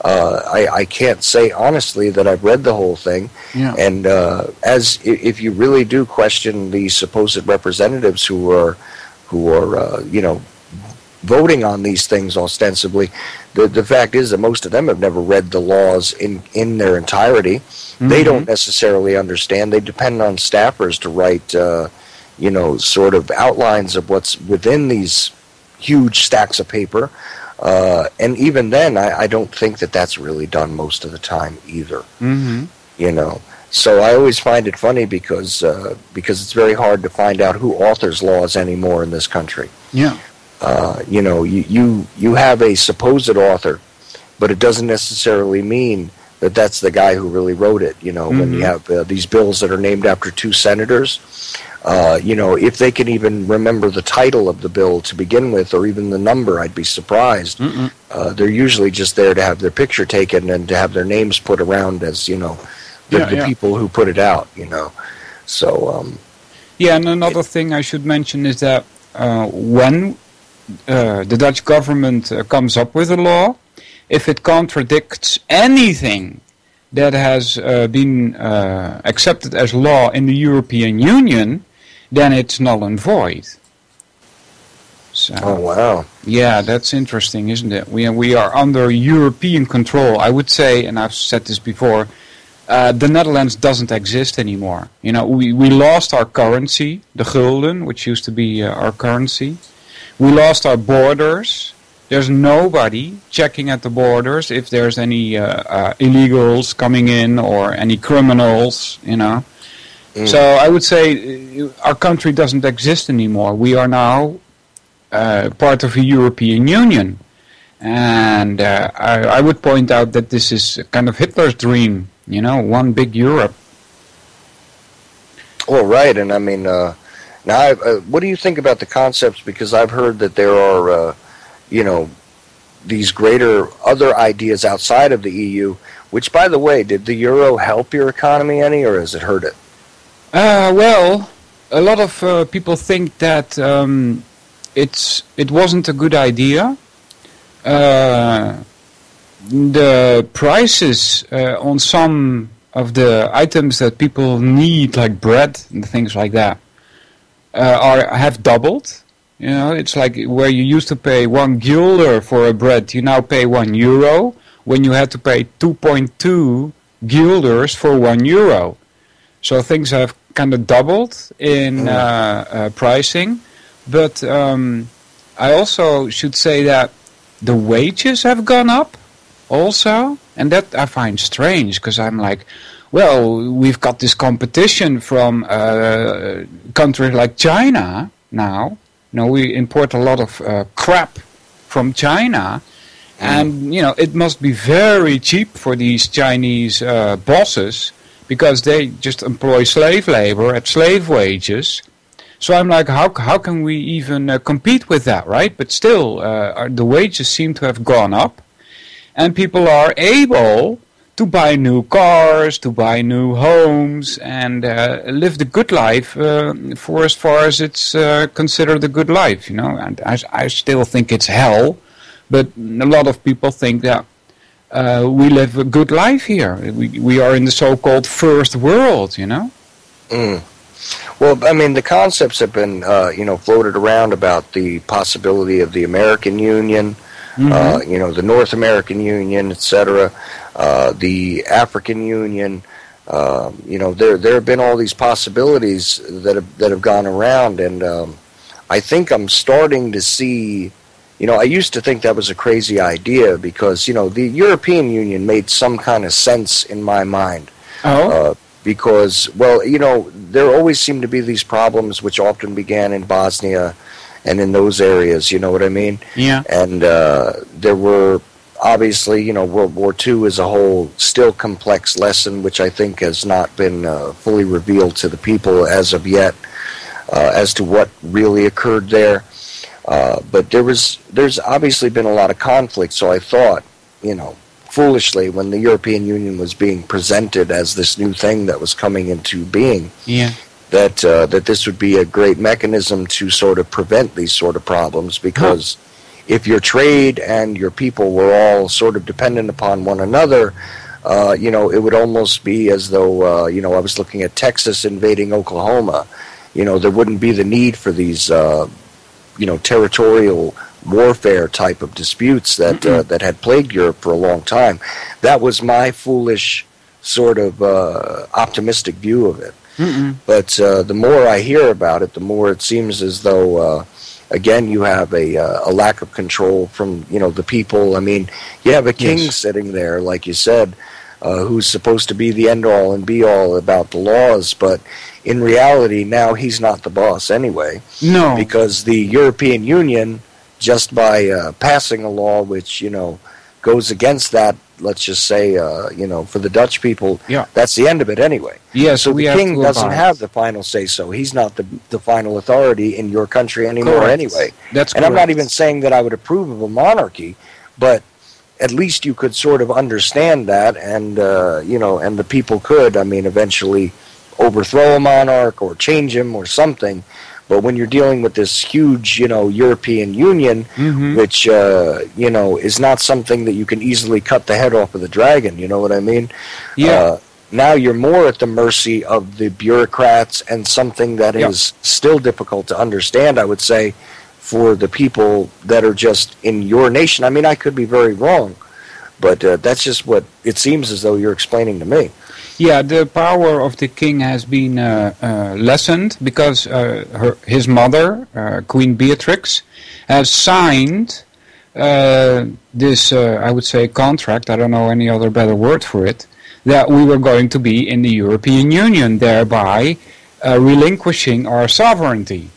I can't say honestly that I've read the whole thing. Yeah. And if you really do question the supposed representatives who are voting on these things ostensibly. The fact is that most of them have never read the laws in their entirety. Mm-hmm. They don't necessarily understand. They depend on staffers to write, sort of outlines of what's within these huge stacks of paper. And even then, I don't think that that's really done most of the time either. Mm-hmm. So I always find it funny because it's very hard to find out who authors laws anymore in this country. Yeah. You have a supposed author, but it doesn't necessarily mean that that's the guy who really wrote it. Mm-hmm. When you have these bills that are named after two senators, if they can even remember the title of the bill to begin with, or even the number, I'd be surprised. They're usually just there to have their picture taken and to have their names put around as, the people who put it out, So, and another thing I should mention is that when the Dutch government comes up with a law, if it contradicts anything that has been accepted as law in the European Union, then it's null and void. So, oh, wow. Yeah, that's interesting, isn't it? We are under European control. I would say, and I've said this before, the Netherlands doesn't exist anymore. We lost our currency, the gulden, which used to be our currency. We lost our borders. There's nobody checking at the borders if there's any illegals coming in or any criminals, So I would say our country doesn't exist anymore. We are now part of a European Union. And I would point out that this is kind of Hitler's dream, one big Europe. Well, right, and I mean, now, what do you think about the concepts? Because I've heard that there are, these greater other ideas outside of the EU, which, by the way, did the euro help your economy any, or has it hurt it? Well, a lot of people think that it wasn't a good idea. The prices on some of the items that people need, like bread and things like that, have doubled. It's like where you used to pay 1 guilder for a bread, you now pay €1, when you had to pay 2.2 guilders for €1. So things have kind of doubled in pricing. But I also should say that the wages have gone up also, and that I find strange, because I'm like, well, we've got this competition from countries like China now. We import a lot of crap from China, and it must be very cheap for these Chinese bosses, because they just employ slave labor at slave wages. So I'm like, how can we even compete with that, right? But still, the wages seem to have gone up, and people are able to buy new cars, to buy new homes, and live the good life for as far as it's considered a good life, And I still think it's hell, but a lot of people think that we live a good life here. We are in the so-called first world, Well, I mean, the concepts have been, floated around about the possibility of the American Union, the North American Union, etc., the African Union. There have been all these possibilities that have gone around, and I think I'm starting to see. I used to think that was a crazy idea because the European Union made some kind of sense in my mind. Oh. Because, there always seemed to be these problems which often began in Bosnia and in those areas, you know what I mean? Yeah. And there were, obviously, World War II as a whole still complex lesson, which I think has not been fully revealed to the people as of yet, as to what really occurred there. But there's obviously been a lot of conflict, so I thought, foolishly, when the European Union was being presented as this new thing that was coming into being, that this would be a great mechanism to sort of prevent these sort of problems, because if your trade and your people were all sort of dependent upon one another, it would almost be as though, I was looking at Texas invading Oklahoma. There wouldn't be the need for these, territorial warfare type of disputes that that had plagued Europe for a long time. That was my foolish sort of optimistic view of it. But the more I hear about it, the more it seems as though, again, you have a lack of control from the people. I mean, you have a king sitting there, like you said, who's supposed to be the end-all and be-all about the laws, but in reality, now he's not the boss anyway. No. Because the European Union, just by passing a law which, goes against that, let's just say, for the Dutch people, that's the end of it anyway. Yeah, so the king doesn't have the final say-so. He's not the final authority in your country anymore anyway. That's and I'm not even saying that I would approve of a monarchy, but at least you could sort of understand that, and and the people could, eventually overthrow a monarch or change him or something. But when you're dealing with this huge, European Union, which is not something that you can easily cut the head off of the dragon, you know what I mean? Yeah. Now you're more at the mercy of the bureaucrats, and something that is still difficult to understand, I would say, for the people that are just in your nation. I mean, I could be very wrong, but that's just what it seems as though you're explaining to me. Yeah, the power of the king has been lessened because his mother, Queen Beatrix, has signed this, I would say, contract, I don't know any other better word for it, that we were going to be in the European Union, thereby relinquishing our sovereignty,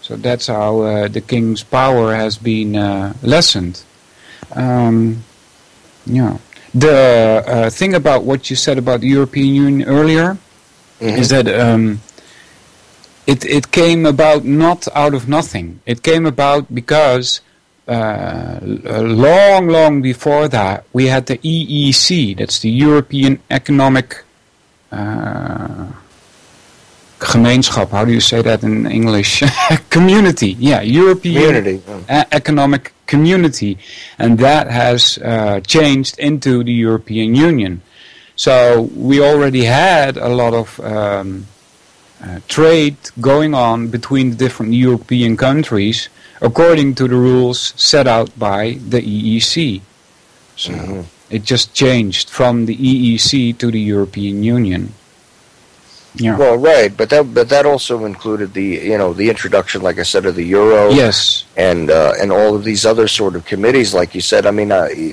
So that's how the king's power has been lessened. The thing about what you said about the European Union earlier is that it came about not out of nothing. It came about because long before that we had the EEC, that's the European Economic Gemeenschap, how do you say that in English? Community, European Economic Community, and that has changed into the European Union. So we already had a lot of trade going on between the different European countries according to the rules set out by the EEC. So it just changed from the EEC to the European Union. Yeah. Well, right, but that also included the introduction, like I said, of the euro. Yes. And all of these other sort of committees, like you said. I mean,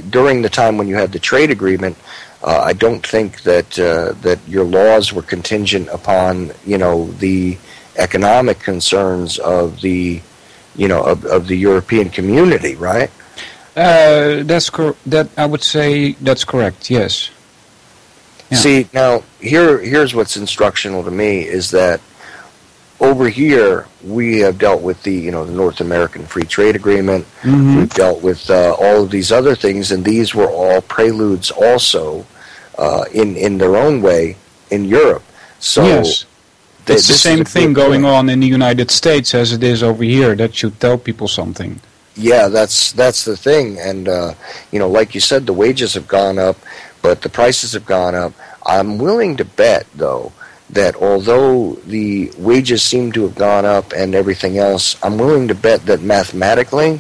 during the time when you had the trade agreement, I don't think that your laws were contingent upon the economic concerns of the of the European community, right? That I would say that's correct. Yes. Yeah. See, now, here's what's instructional to me is that over here we have dealt with the North American Free Trade Agreement. We've dealt with all of these other things, and these were all preludes also in their own way in Europe. So yes. It's the same thing going on in the United States as it is over here. That should tell people something. Yeah, that's the thing. And, like you said, the wages have gone up, but the prices have gone up. I'm willing to bet, though, that although the wages seem to have gone up and everything else, I'm willing to bet that mathematically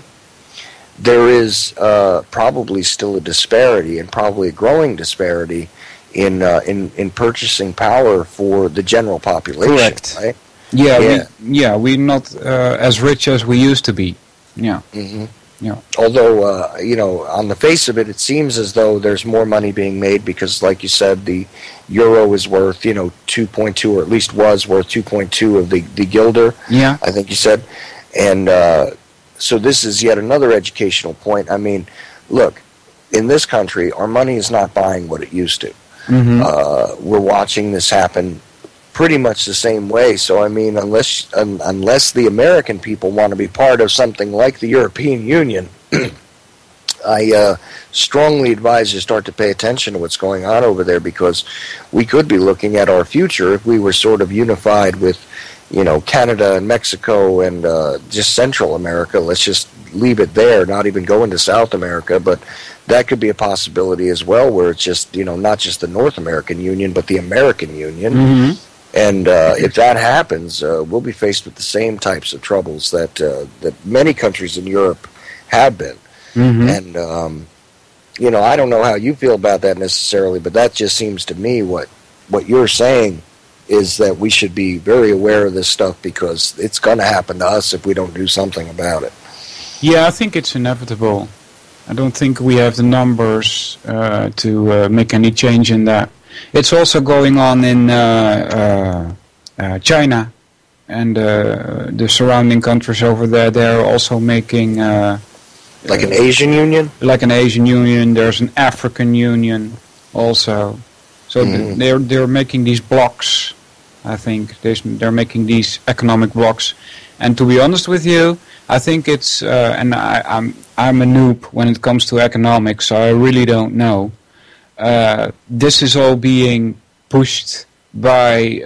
there is probably still a disparity, and probably a growing disparity, in purchasing power for the general population. Correct. Right? Yeah, we're not as rich as we used to be. Yeah. Yeah. Although, on the face of it, it seems as though there's more money being made because, like you said, the euro is worth, 2.2, or at least was worth 2.2 of the guilder. Yeah. I think you said. And so this is yet another educational point. I mean, look, in this country, our money is not buying what it used to. We're watching this happen pretty much the same way. So, I mean, unless the American people want to be part of something like the European Union, I strongly advise you start to pay attention to what's going on over there, because we could be looking at our future if we were sort of unified with, Canada and Mexico and just Central America. Let's just leave it there, not even go into South America, but that could be a possibility as well, where it's just, not just the North American Union, but the American Union. And if that happens, we'll be faced with the same types of troubles that many countries in Europe have been. Mm-hmm. And I don't know how you feel about that necessarily, but that just seems to me what you're saying is that we should be very aware of this stuff because it's going to happen to us if we don't do something about it. Yeah, I think it's inevitable. I don't think we have the numbers to make any change in that. It's also going on in China and the surrounding countries over there. They're also making... like an Asian union? Like an Asian union. There's an African union also. So they're making these blocks, I think. They're making these economic blocks. And to be honest with you, I think it's... and I'm a noob when it comes to economics, so I really don't know. This is all being pushed by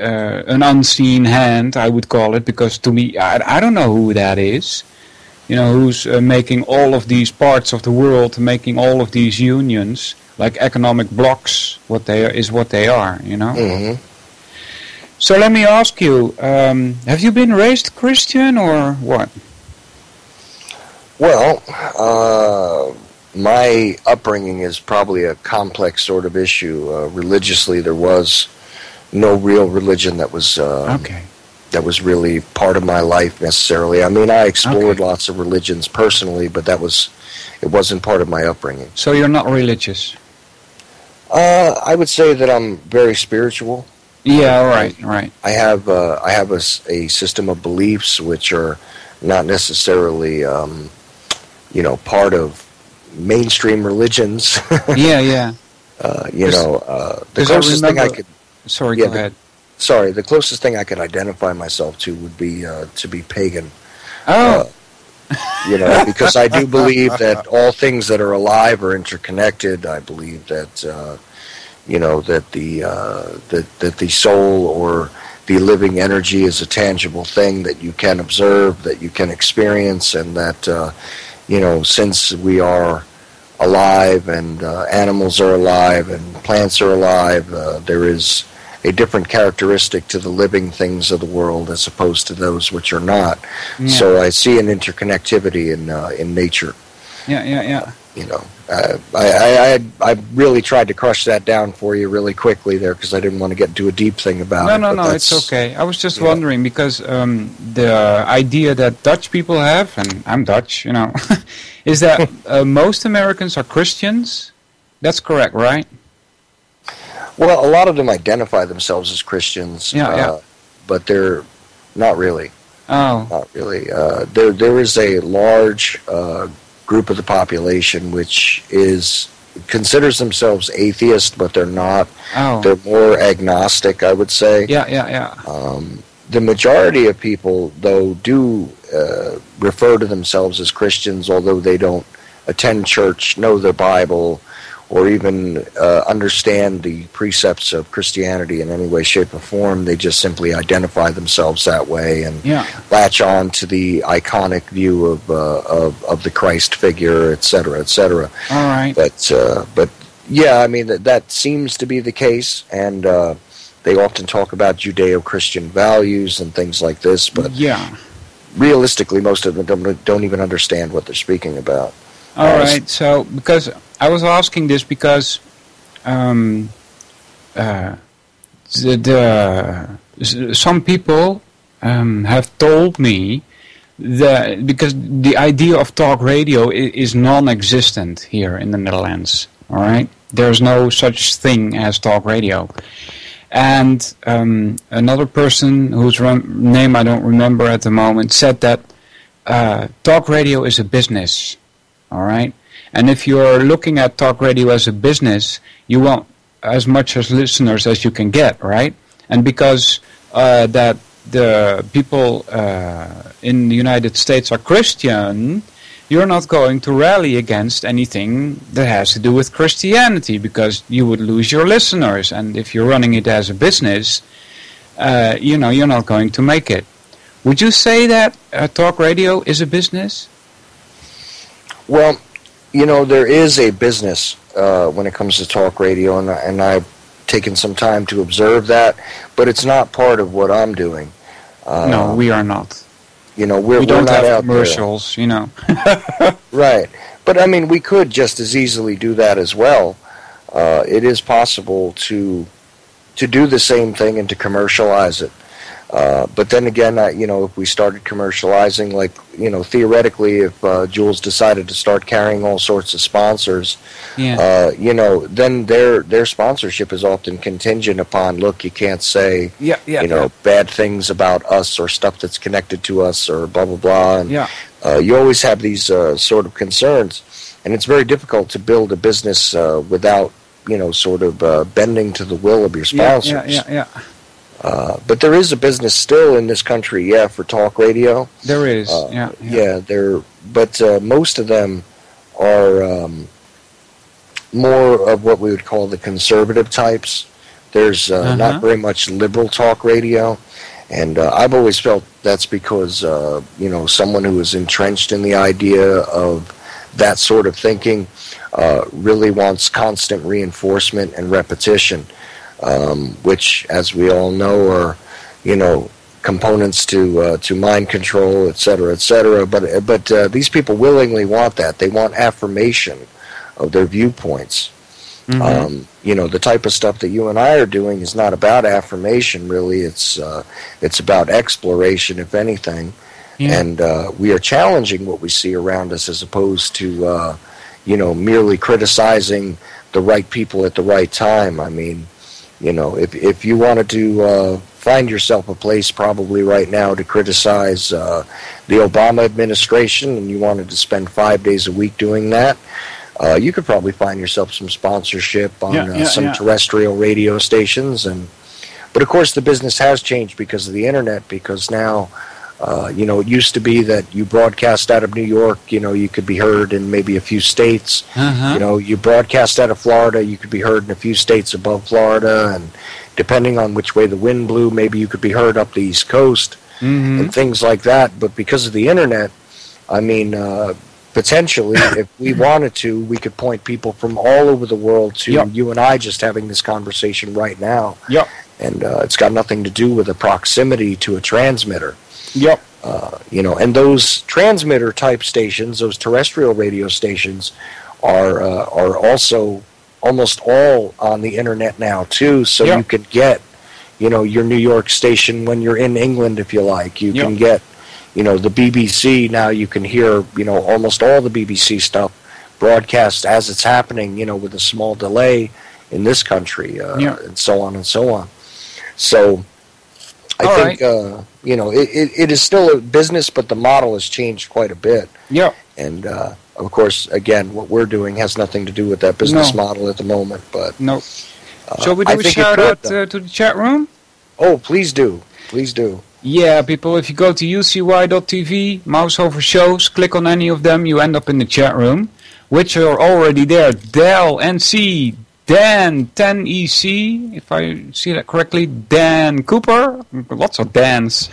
an unseen hand, I would call it, because to me, I don't know who that is. Who's making all of these parts of the world, making all of these unions, like economic blocks, what they are, Mm-hmm. So let me ask you, have you been raised Christian or what? Well, my upbringing is probably a complex sort of issue. Religiously, there was no real religion that was that was really part of my life necessarily. I mean, I explored lots of religions personally, but it wasn't part of my upbringing. So you're not religious? I would say that I'm very spiritual. Yeah, right. I have a system of beliefs which are not necessarily part of mainstream religions. Yeah. The closest thing I could... Sorry, go ahead. Sorry, the closest thing I could identify myself to would be to be pagan. Oh. Because I do believe that all things that are alive are interconnected. I believe that, that the soul or the living energy is a tangible thing that you can observe, that you can experience, and that, since we are alive and animals are alive and plants are alive, there is a different characteristic to the living things of the world as opposed to those which are not. Yeah. So I see an interconnectivity in nature. Yeah. I really tried to crush that down for you really quickly there because I didn't want to get into a deep thing about it. No, it's okay. I was just wondering because the idea that Dutch people have, and I'm Dutch, is that most Americans are Christians. That's correct, right? Well, a lot of them identify themselves as Christians, but they're not really. Oh. Not really. There is a large group of the population which considers themselves atheist, but they're not. Oh. They're more agnostic, I would say. Yeah. The majority of people, though, do refer to themselves as Christians, although they don't attend church, know their Bible, or even understand the precepts of Christianity in any way, shape, or form. They just simply identify themselves that way and latch on to the iconic view of the Christ figure, etc., etc. All right. But yeah, I mean that seems to be the case, and they often talk about Judeo-Christian values and things like this. But realistically, most of them don't even understand what they're speaking about. All right. So because I was asking this because some people have told me that because the idea of talk radio is non-existent here in the Netherlands. All right, there's no such thing as talk radio. And another person whose name I don't remember at the moment said that talk radio is a business. All right. And if you're looking at talk radio as a business, you want as much as listeners as you can get, right? And because that the people in the United States are Christian, you're not going to rally against anything that has to do with Christianity because you would lose your listeners. And if you're running it as a business, you're not going to make it. Would you say that talk radio is a business? Well, there is a business when it comes to talk radio, and I taken some time to observe that, but it's not part of what I'm doing. No, we are not. We don't not have out commercials, there. Right. But, I mean, we could just as easily do that as well. It is possible to do the same thing and to commercialize it. But then again, if we started commercializing, like, theoretically, if Jules decided to start carrying all sorts of sponsors, then their sponsorship is often contingent upon, look, you can't say, bad things about us or stuff that's connected to us or blah, blah, blah. And you always have these sort of concerns. And it's very difficult to build a business without, sort of bending to the will of your sponsors. But there is a business still in this country, for talk radio. There is, but most of them are more of what we would call the conservative types. There's not very much liberal talk radio, and I've always felt that's because, someone who is entrenched in the idea of that sort of thinking really wants constant reinforcement and repetition. Which, as we all know, are, components to mind control, et cetera, et cetera. But these people willingly want that. They want affirmation of their viewpoints. The type of stuff that you and I are doing is not about affirmation, really. It's about exploration, if anything. And we are challenging what we see around us as opposed to, merely criticizing the right people at the right time. I mean, if you wanted to find yourself a place probably right now to criticize the Obama administration and you wanted to spend 5 days a week doing that, you could probably find yourself some sponsorship on some terrestrial radio stations. But of course the business has changed because of the internet, because now it used to be that you broadcast out of New York, you could be heard in maybe a few states. You broadcast out of Florida, you could be heard in a few states above Florida, and depending on which way the wind blew, maybe you could be heard up the East Coast and things like that. But because of the internet, I mean, potentially, if we wanted to, we could point people from all over the world to you and I just having this conversation right now. And it's got nothing to do with a proximity to a transmitter. And those transmitter type stations, those terrestrial radio stations, are also almost all on the internet now too. So you can get, your New York station when you're in England, if you like. You can get, the BBC now. You can hear, almost all the BBC stuff broadcast as it's happening, with a small delay in this country, and so on and so on. So I think, it is still a business, but the model has changed quite a bit. And, of course, again, what we're doing has nothing to do with that business model at the moment. But shall we do a shout-out to the chat room? Oh, please do. Please do. Yeah, people, if you go to ucy.tv, mouse over shows, click on any of them, you end up in the chat room, which are already there. Del, NC, Dan, 10EC, if I see that correctly, Dan Cooper, lots of Dans.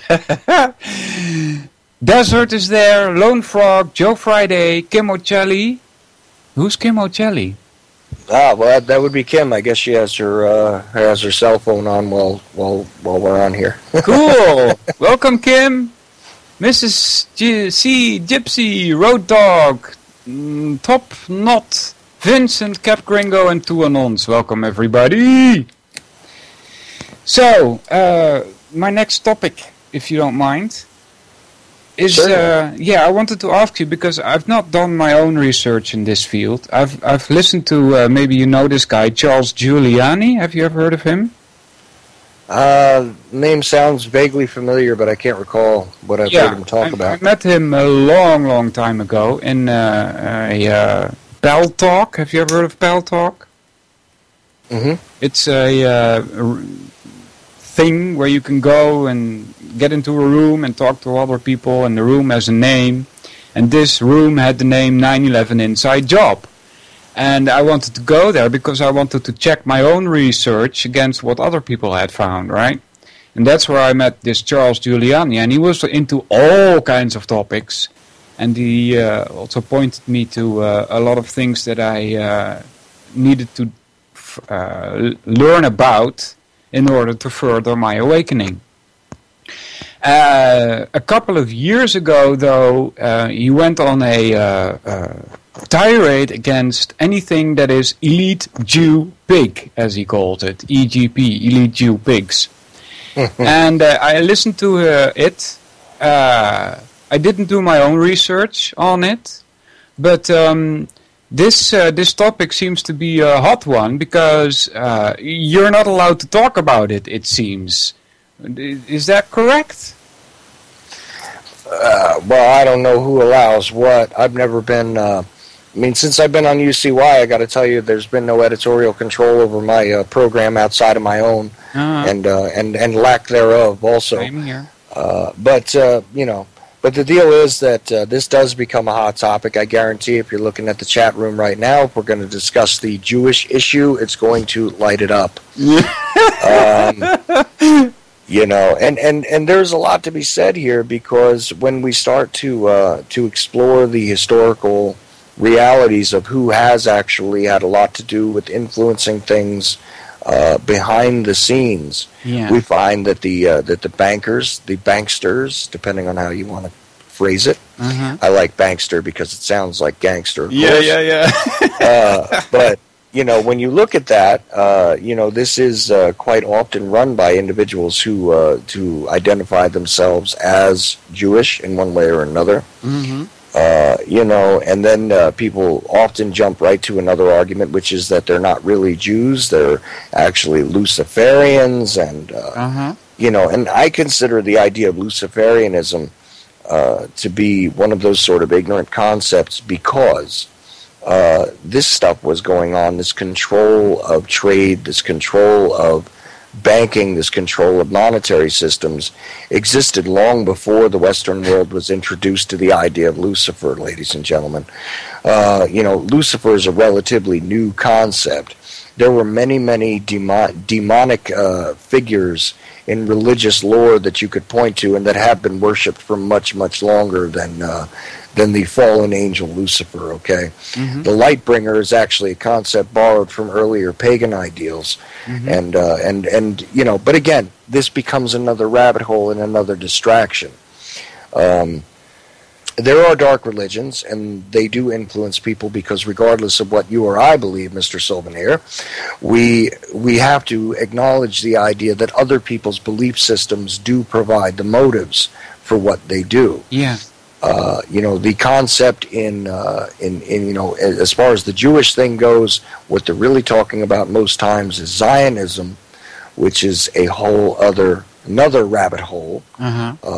Desert is there, Lone Frog, Joe Friday, Kim O'Celli. Who's Kim O'Celli? Well, that would be Kim. I guess she has her cell phone on while we're on here. Cool. Welcome, Kim. Mrs. C. Gypsy, Road Dog, Top Knot, Vincent, Cap Gringo, and Two Anons. Welcome, everybody. So, my next topic, if you don't mind, is I wanted to ask you, because I've not done my own research in this field. I've listened to maybe you know this guy, Charles Giuliani. Have you ever heard of him? Name sounds vaguely familiar, but I can't recall what I've heard him talk about. I met him a long time ago in a Bell Talk. Have you ever heard of Bell Talk? Mm-hmm. It's a thing where you can go and get into a room and talk to other people, and the room has a name, and this room had the name 9/11 Inside Job. And I wanted to go there because I wanted to check my own research against what other people had found, right? And that's where I met this Charles Giuliani, and he was into all kinds of topics, and he also pointed me to a lot of things that I needed to learn about in order to further my awakening. A couple of years ago, though, he went on a tirade against anything that is elite Jew pig, as he called it, EGP, elite Jew pigs. And I listened to it. I didn't do my own research on it, but this topic seems to be a hot one because you're not allowed to talk about it, it seems. Is that correct? Well, I don't know who allows what. I've never been... since I've been on UCY, I got to tell you, there's been no editorial control over my program outside of my own, and lack thereof also. Same here. But the deal is that this does become a hot topic. I guarantee if you're looking at the chat room right now, if we're going to discuss the Jewish issue, it's going to light it up. And there's a lot to be said here, because when we start to explore the historical realities of who has actually had a lot to do with influencing things behind the scenes, we find that the bankers, the banksters, depending on how you want to phrase it, I like bankster because it sounds like gangster. Of course. But when you look at that, this is quite often run by individuals who to identify themselves as Jewish in one way or another. And then people often jump right to another argument, which is that they're not really Jews; they're actually Luciferians, and I consider the idea of Luciferianism to be one of those sort of ignorant concepts, because this stuff was going on, this control of trade, this control of banking, this control of monetary systems existed long before the Western world was introduced to the idea of Lucifer, ladies and gentlemen. Lucifer is a relatively new concept. There were many, many demonic figures in religious lore that you could point to and that have been worshipped for much, much longer than the fallen angel Lucifer, okay? The Lightbringer is actually a concept borrowed from earlier pagan ideals. But again, this becomes another rabbit hole and another distraction. There are dark religions, and they do influence people, because regardless of what you or I believe, Mr. Solvinur, we have to acknowledge the idea that other people's belief systems do provide the motives for what they do. Yeah. The concept in as far as the Jewish thing goes, what they're really talking about most times is Zionism, which is a whole another rabbit hole,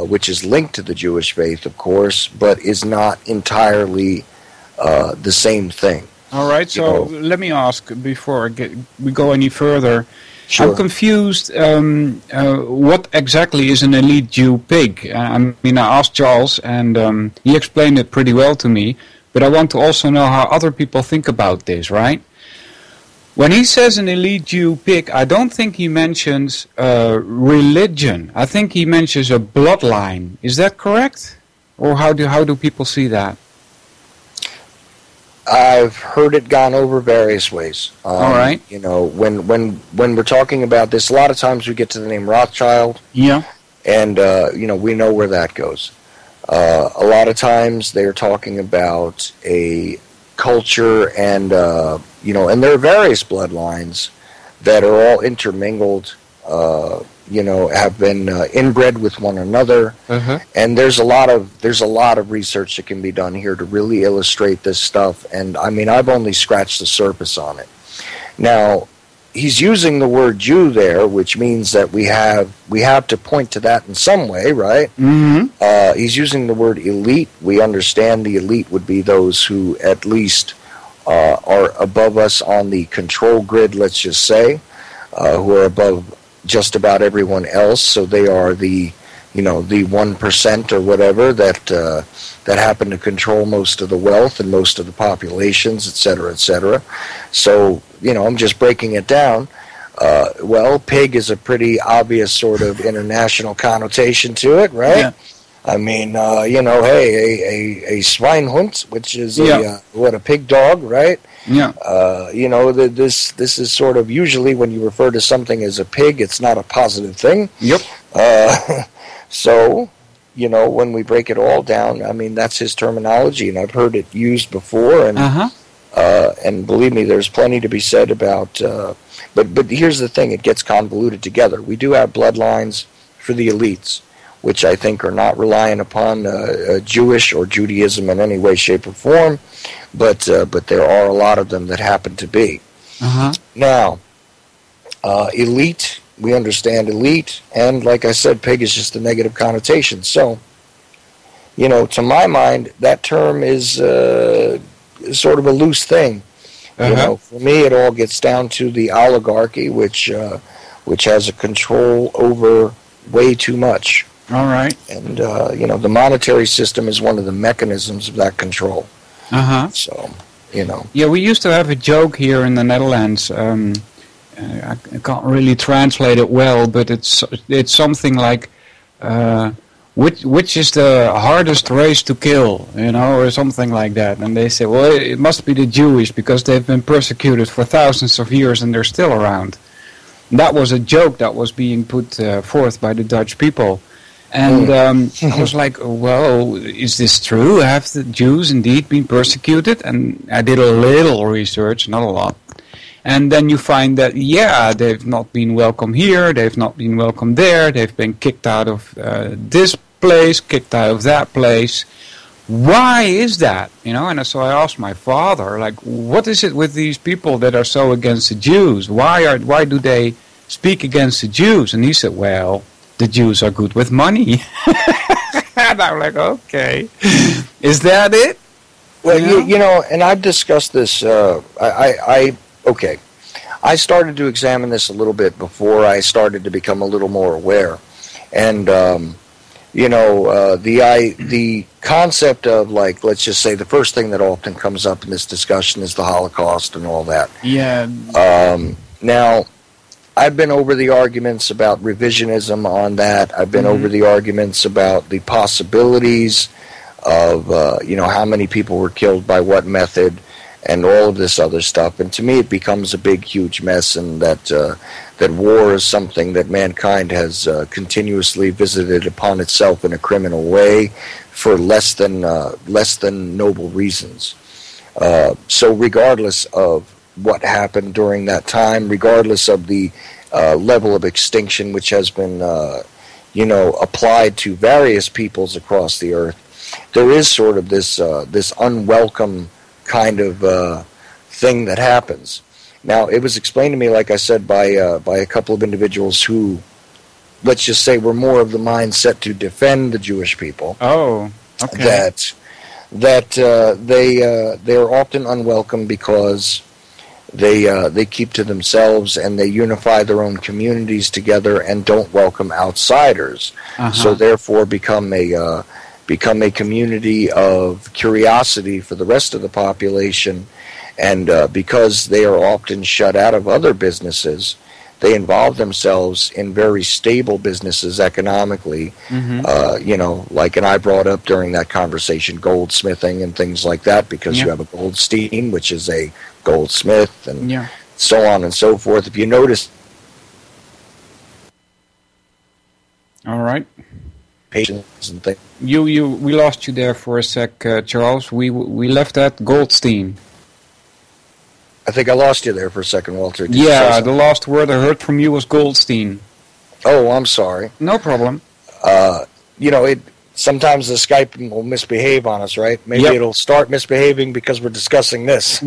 which is linked to the Jewish faith, of course, but is not entirely the same thing. All right, so let me ask before we go any further. Sure. I'm confused. What exactly is an elite Jew pig? I asked Charles, and he explained it pretty well to me. But I want to also know how other people think about this, right? When he says an elite Jew pig, I don't think he mentions religion. I think he mentions a bloodline. Is that correct? Or how do people see that? I've heard it gone over various ways. All right. When we're talking about this, a lot of times we get to the name Rothschild. Yeah. And we know where that goes. A lot of times they're talking about a culture, and and there are various bloodlines that are all intermingled. Have been inbred with one another, and there's a lot of research that can be done here to really illustrate this stuff. And I've only scratched the surface on it. Now, he's using the word Jew there, which means that we have to point to that in some way, right? He's using the word elite. We understand the elite would be those who at least are above us on the control grid, let's just say, who are above just about everyone else. So they are the 1% or whatever that happen to control most of the wealth and most of the populations, et cetera, et cetera. So I'm just breaking it down. Pig is a pretty obvious sort of international connotation to it, right? Yeah. A Schweinhund, which is a pig dog, right? Yeah. This is sort of usually when you refer to something as a pig, it's not a positive thing. Yep. So, when we break it all down, I mean, that's his terminology, and I've heard it used before, and and believe me, there's plenty to be said about. But here's the thing: it gets convoluted together. We do have bloodlines for the elites, which I think are not reliant upon Jewish or Judaism in any way, shape, or form, but there are a lot of them that happen to be. Now, elite, we understand elite, and like I said, pig is just a negative connotation. So, to my mind, that term is sort of a loose thing. For me, it all gets down to the oligarchy, which has a control over way too much. All right. And, the monetary system is one of the mechanisms of that control. So, Yeah, we used to have a joke here in the Netherlands. I can't really translate it well, but it's something like, which is the hardest race to kill, or something like that. And they say, well, it must be the Jewish, because they've been persecuted for thousands of years and they're still around. That was a joke that was being put forth by the Dutch people. And I was like, well, is this true? Have the Jews indeed been persecuted? And I did a little research, not a lot. And then you find that, they've not been welcome here, they've not been welcome there, they've been kicked out of this place, kicked out of that place. Why is that? And so I asked my father, like, what is it with these people that are so against the Jews? Why do they speak against the Jews? And he said, well, the Jews are good with money. And I'm like, okay, is that it? Well, and I've discussed this. I started to examine this a little bit before I started to become a little more aware, and the concept of, like, let's just say the first thing that often comes up in this discussion is the Holocaust and all that. Yeah. Now, I've been over the arguments about revisionism on that. I've been over the arguments about the possibilities of, how many people were killed by what method and all of this other stuff. And to me, it becomes a big, huge mess, and that war is something that mankind has continuously visited upon itself in a criminal way for less than noble reasons. So regardless of what happened during that time, regardless of the level of extinction which has been, applied to various peoples across the earth, there is sort of this unwelcome kind of thing that happens. Now, it was explained to me, like I said, by a couple of individuals who, let's just say, were more of the mindset to defend the Jewish people. Oh, okay. That they're often unwelcome because they keep to themselves and they unify their own communities together and don't welcome outsiders. So therefore become a community of curiosity for the rest of the population, and because they are often shut out of other businesses, they involve themselves in very stable businesses economically, like, and I brought up during that conversation goldsmithing and things like that, because you have a Goldstein, which is a goldsmith, and so on and so forth. If you notice, all right, patience and things. We lost you there for a sec, Charles. We left at Goldstein. I think I lost you there for a second, Walter. Yeah, the last word I heard from you was Goldstein. Oh, I'm sorry. No problem. Sometimes the Skype will misbehave on us, right? Maybe it'll start misbehaving because we're discussing this.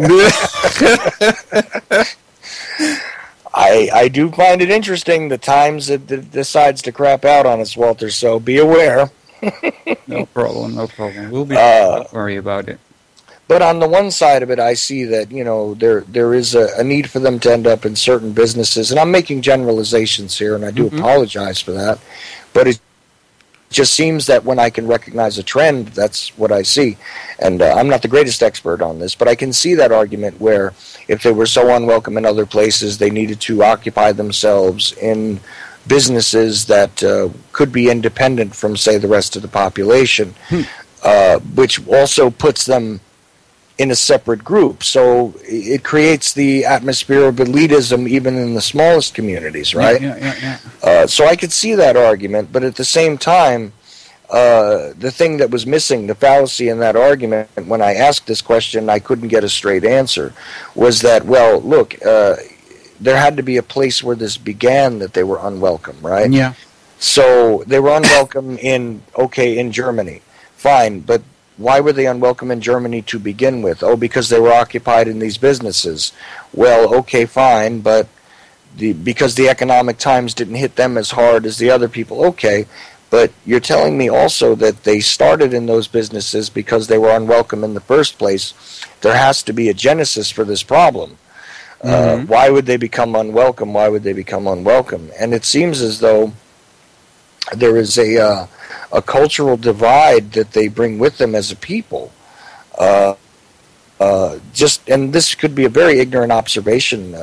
I do find it interesting the times it decides to crap out on us, Walter, so be aware. No problem. We'll be don't worry about it. But on the one side of it, I see that, there is a need for them to end up in certain businesses. And I'm making generalizations here, and I do apologize for that. But it just seems that when I can recognize a trend, that's what I see. And I'm not the greatest expert on this, but I can see that argument where if they were so unwelcome in other places, they needed to occupy themselves in businesses that could be independent from, say, the rest of the population, which also puts them in a separate group. So it creates the atmosphere of elitism even in the smallest communities, right? So I could see that argument, but at the same time, the thing that was missing, the fallacy in that argument, when I asked this question, I couldn't get a straight answer, was that, well, look, there had to be a place where this began that they were unwelcome, right? Yeah. So they were unwelcome in Germany. Fine, but why were they unwelcome in Germany to begin with? Oh, because they were occupied in these businesses. Well, okay, fine, but because the economic times didn't hit them as hard as the other people. Okay, but you're telling me also that they started in those businesses because they were unwelcome in the first place. There has to be a genesis for this problem. Why would they become unwelcome? Why would they become unwelcome? And it seems as though there is a cultural divide that they bring with them as a people. And this could be a very ignorant observation,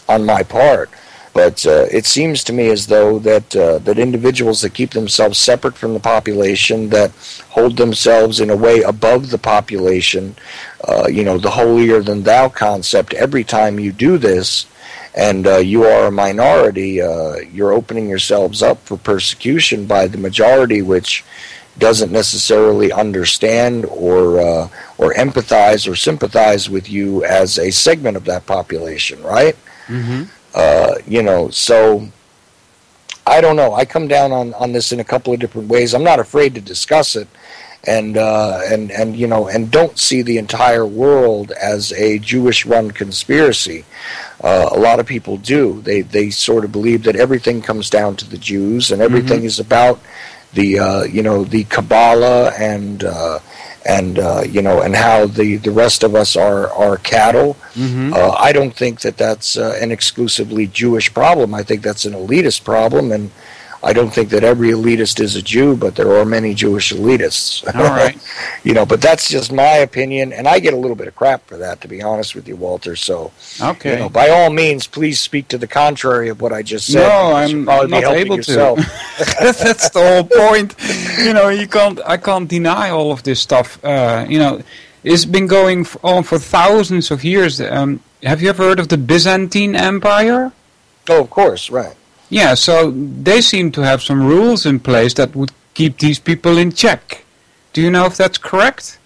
on my part. But it seems to me as though that individuals that keep themselves separate from the population, that hold themselves in a way above the population, the holier than thou concept, every time you do this, and you are a minority, you're opening yourselves up for persecution by the majority, which doesn't necessarily understand or empathize or sympathize with you as a segment of that population, right? So I don't know. I come down on this in a couple of different ways. I'm not afraid to discuss it, and don't see the entire world as a Jewish-run conspiracy. A lot of people do. They sort of believe that everything comes down to the Jews, and everything is about the Kabbalah and how the rest of us are cattle. I don't think that that's an exclusively Jewish problem. I think that's an elitist problem, and I don't think that every elitist is a Jew, but there are many Jewish elitists. All right. But that's just my opinion, and I get a little bit of crap for that, to be honest with you, Walter. So, okay. By all means, please speak to the contrary of what I just said. No, I'm not able yourself. to. That's the whole point. I can't deny all of this stuff. It's been going on for thousands of years. Have you ever heard of the Byzantine Empire? Oh, of course, right. Yeah, so they seem to have some rules in place that would keep these people in check. Do you know if that's correct?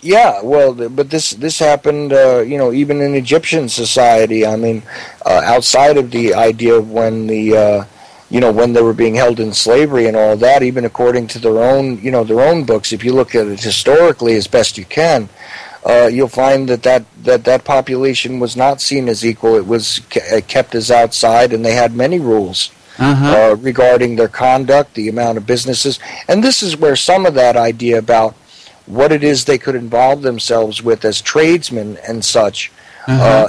Yeah, well, but this happened, even in Egyptian society. I mean, outside of the idea of when when they were being held in slavery and all that, even according to their own books, if you look at it historically as best you can, you'll find that population was not seen as equal. It was kept as outside, and they had many rules regarding their conduct, the amount of businesses. And this is where some of that idea about what it is they could involve themselves with as tradesmen and such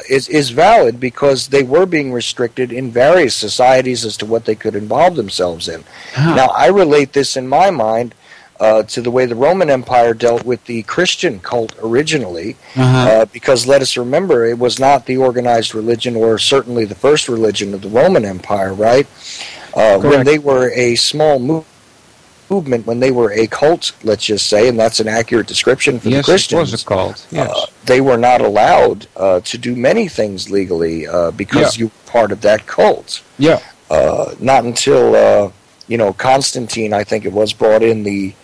is valid, because they were being restricted in various societies as to what they could involve themselves in. Now, I relate this in my mind to the way the Roman Empire dealt with the Christian cult originally, because let us remember, it was not the organized religion, or certainly the first religion of the Roman Empire, right? When they were a small movement, when they were a cult, let's just say, and that's an accurate description for the Christians. Yes, it was a cult. Yes. They were not allowed to do many things legally because you were part of that cult. Yeah. Not until Constantine, I think it was, brought in the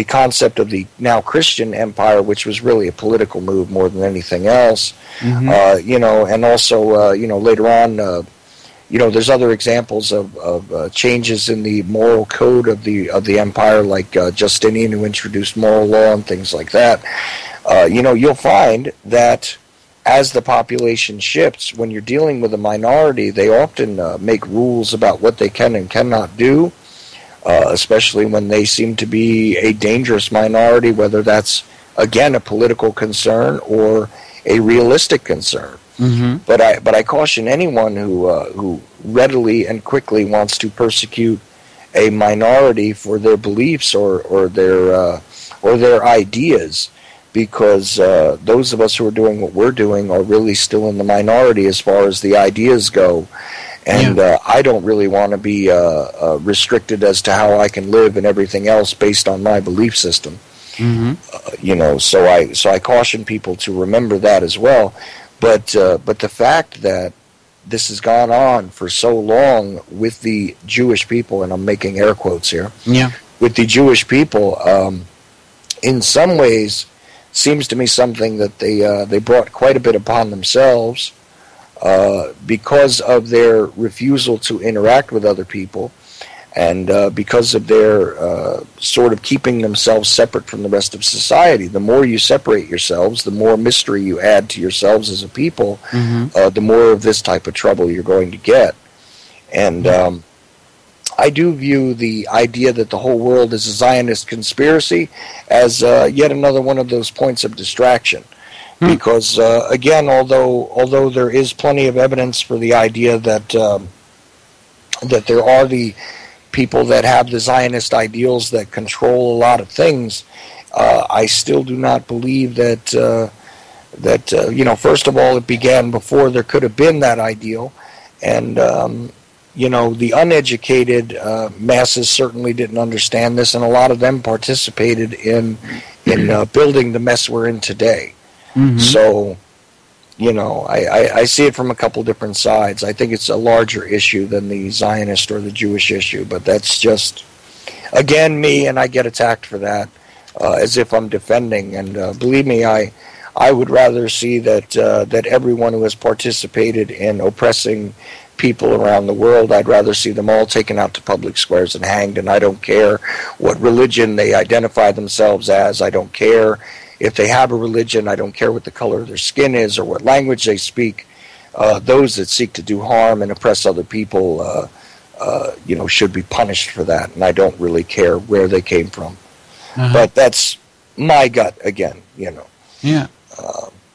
concept of the now Christian empire, which was really a political move more than anything else. And also later on, there's other examples of changes in the moral code of the empire, like Justinian, who introduced moral law and things like that. You'll find that as the population shifts, when you're dealing with a minority, they often make rules about what they can and cannot do, especially when they seem to be a dangerous minority, whether that's, again, a political concern or a realistic concern. But I caution anyone who readily and quickly wants to persecute a minority for their beliefs or their ideas, because those of us who are doing what we're doing are really still in the minority as far as the ideas go. And I don't really want to be restricted as to how I can live and everything else based on my belief system. So I caution people to remember that as well. But the fact that this has gone on for so long with the Jewish people, and I'm making air quotes here, with the Jewish people, in some ways seems to me something that they brought quite a bit upon themselves because of their refusal to interact with other people, and because of their sort of keeping themselves separate from the rest of society. The more you separate yourselves, the more mystery you add to yourselves as a people, the more of this type of trouble you're going to get. And I do view the idea that the whole world is a Zionist conspiracy as yet another one of those points of distraction. Because, again, although there is plenty of evidence for the idea that that there are the people that have the Zionist ideals that control a lot of things, I still do not believe that, first of all, it began before there could have been that ideal, and, the uneducated masses certainly didn't understand this, and a lot of them participated in building the mess we're in today. So, I see it from a couple different sides. I think it's a larger issue than the Zionist or the Jewish issue, but that's just, again, me, and I get attacked for that, as if I'm defending. And believe me, I would rather see that everyone who has participated in oppressing people around the world, I'd rather see them all taken out to public squares and hanged, and I don't care what religion they identify themselves as. I don't care if they have a religion. I don't care what the color of their skin is or what language they speak. Those that seek to do harm and oppress other people, should be punished for that, and I don't really care where they came from. But that's my gut again, Yeah.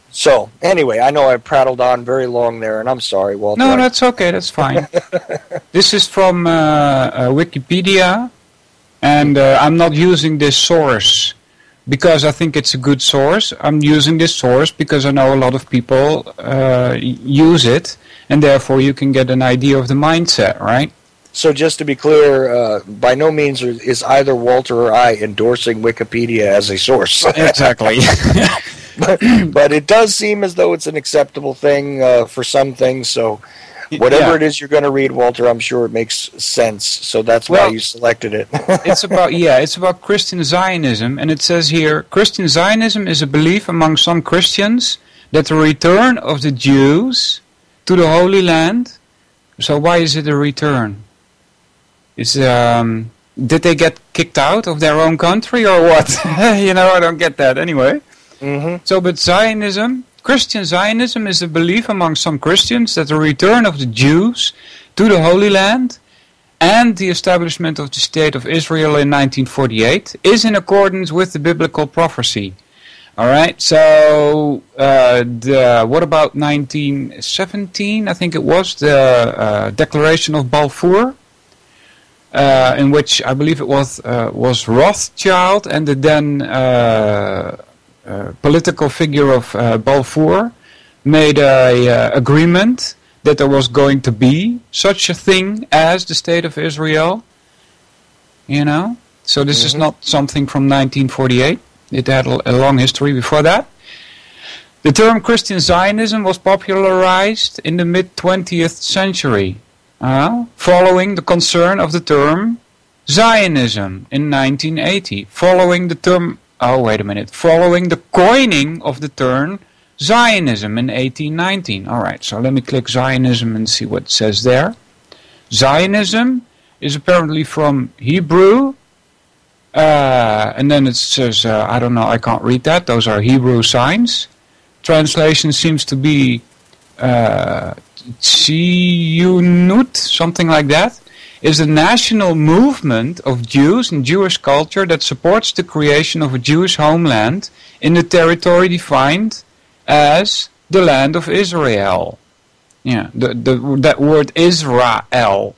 So, anyway, I know I prattled on very long there, and I'm sorry, Walter. No, that's okay, that's fine. This is from Wikipedia, and I'm not using this source because I think it's a good source. I'm using this source because I know a lot of people use it, and therefore you can get an idea of the mindset, right? So just to be clear, by no means is either Walter or I endorsing Wikipedia as a source. Exactly. But it does seem as though it's an acceptable thing for some things. So whatever it is you're going to read, Walter, I'm sure it makes sense. So that's why you selected it. It's about Christian Zionism, and it says here, Christian Zionism is a belief among some Christians that the return of the Jews to the Holy Land. So why is it a return? Did they get kicked out of their own country or what? I don't get that anyway. So, but Christian Zionism is a belief among some Christians that the return of the Jews to the Holy Land and the establishment of the State of Israel in 1948 is in accordance with the biblical prophecy. All right, so what about 1917? I think it was the Declaration of Balfour, in which I believe it was Rothschild and the then political figure of Balfour made a agreement that there was going to be such a thing as the State of Israel. So this is not something from 1948. It had a long history before that. The term Christian Zionism was popularized in the mid-20th century, following the concern of the term Zionism in 1980, following the coining of the term Zionism in 1819. Alright, so let me click Zionism and see what it says there. Zionism is apparently from Hebrew, and then it says, I don't know, I can't read that, those are Hebrew signs. Translation seems to be Tzionut, something like that. Is a national movement of Jews and Jewish culture that supports the creation of a Jewish homeland in the territory defined as the land of Israel. Yeah, that word Israel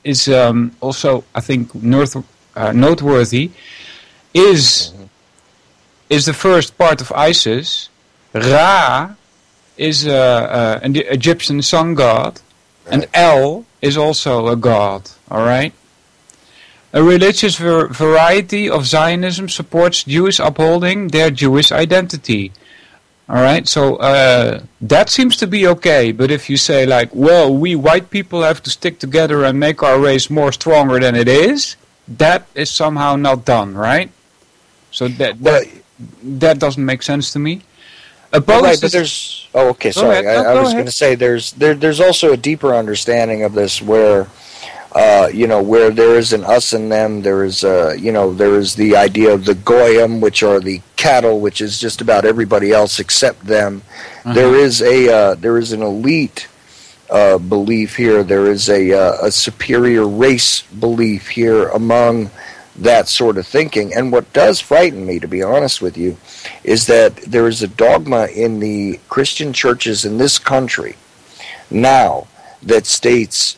is also, I think, noteworthy. Is the first part of Isis. Ra is an Egyptian sun god, and El is also a god, alright? A religious variety of Zionism supports Jews upholding their Jewish identity. All right, so that seems to be okay. But if you say like, well, we white people have to stick together and make our race more stronger than it is, that is somehow not done, right? So that doesn't make sense to me. Right, but there's. Oh, okay. Sorry, I was going to say there's also a deeper understanding of this where. Where there is an us and them, there is the idea of the goyim, which are the cattle, which is just about everybody else except them. There is an elite belief here. There is a superior race belief here among that sort of thinking. And what does frighten me, to be honest with you, is that there is a dogma in the Christian churches in this country now that states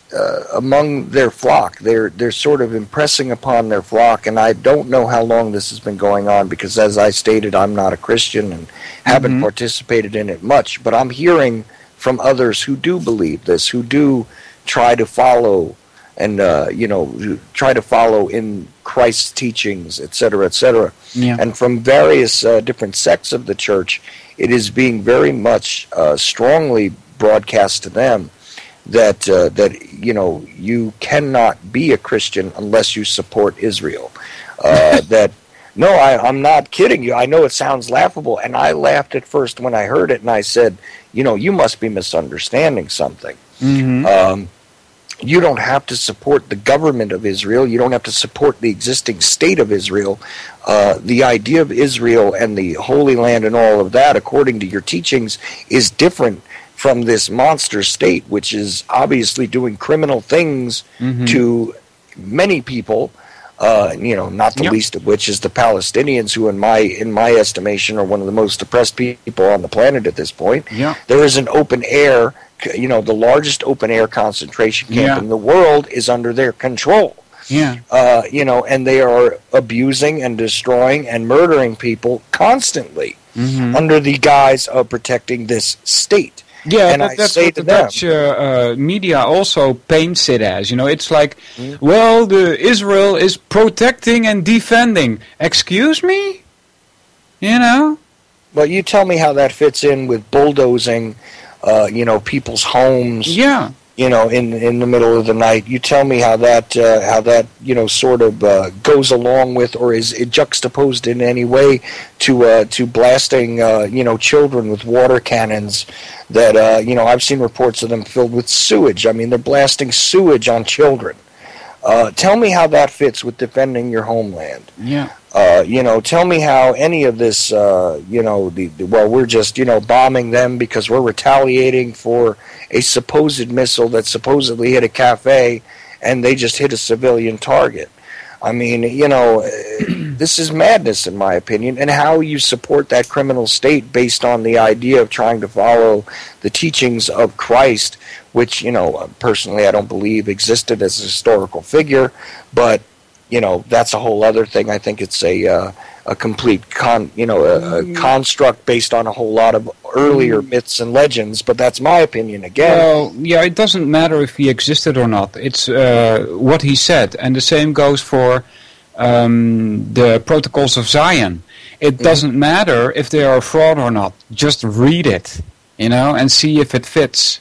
among their flock, they're sort of impressing upon their flock, and I don't know how long this has been going on because, as I stated, I'm not a Christian and haven't participated in it much, but I'm hearing from others who do believe this, who do try to follow and, try to follow in Christ's teachings, etc., etc. Yeah. And from various different sects of the church, it is being very much strongly broadcast to them that you cannot be a Christian unless you support Israel. I'm not kidding you. I know it sounds laughable, and I laughed at first when I heard it, and I said, you must be misunderstanding something. You don't have to support the government of Israel. You don't have to support the existing state of Israel. The idea of Israel and the Holy Land and all of that, according to your teachings, is different from this monster state, which is obviously doing criminal things to many people, not the least of which is the Palestinians, who in my estimation are one of the most oppressed people on the planet at this point. Yeah. There is an open air, the largest open air concentration camp in the world is under their control. Yeah. And they are abusing and destroying and murdering people constantly under the guise of protecting this state. Yeah, and that's what the Dutch media also paints it as. It's like, well, Israel is protecting and defending. Excuse me? Well, you tell me how that fits in with bulldozing, people's homes. Yeah. In the middle of the night. You tell me how that sort of goes along with, or is it juxtaposed in any way to blasting children with water cannons that I've seen reports of them filled with sewage. I mean, they're blasting sewage on children. Tell me how that fits with defending your homeland. Yeah. Tell me how any of this, we're just, bombing them because we're retaliating for a supposed missile that supposedly hit a cafe and they just hit a civilian target. I mean, this is madness in my opinion, and how you support that criminal state based on the idea of trying to follow the teachings of Christ, which, personally I don't believe existed as a historical figure, but that's a whole other thing. I think it's a complete construct based on a whole lot of earlier myths and legends, but that's my opinion again. Well, yeah, it doesn't matter if he existed or not. It's what he said, and the same goes for the Protocols of Zion. It doesn't matter if they are a fraud or not. Just read it, and see if it fits.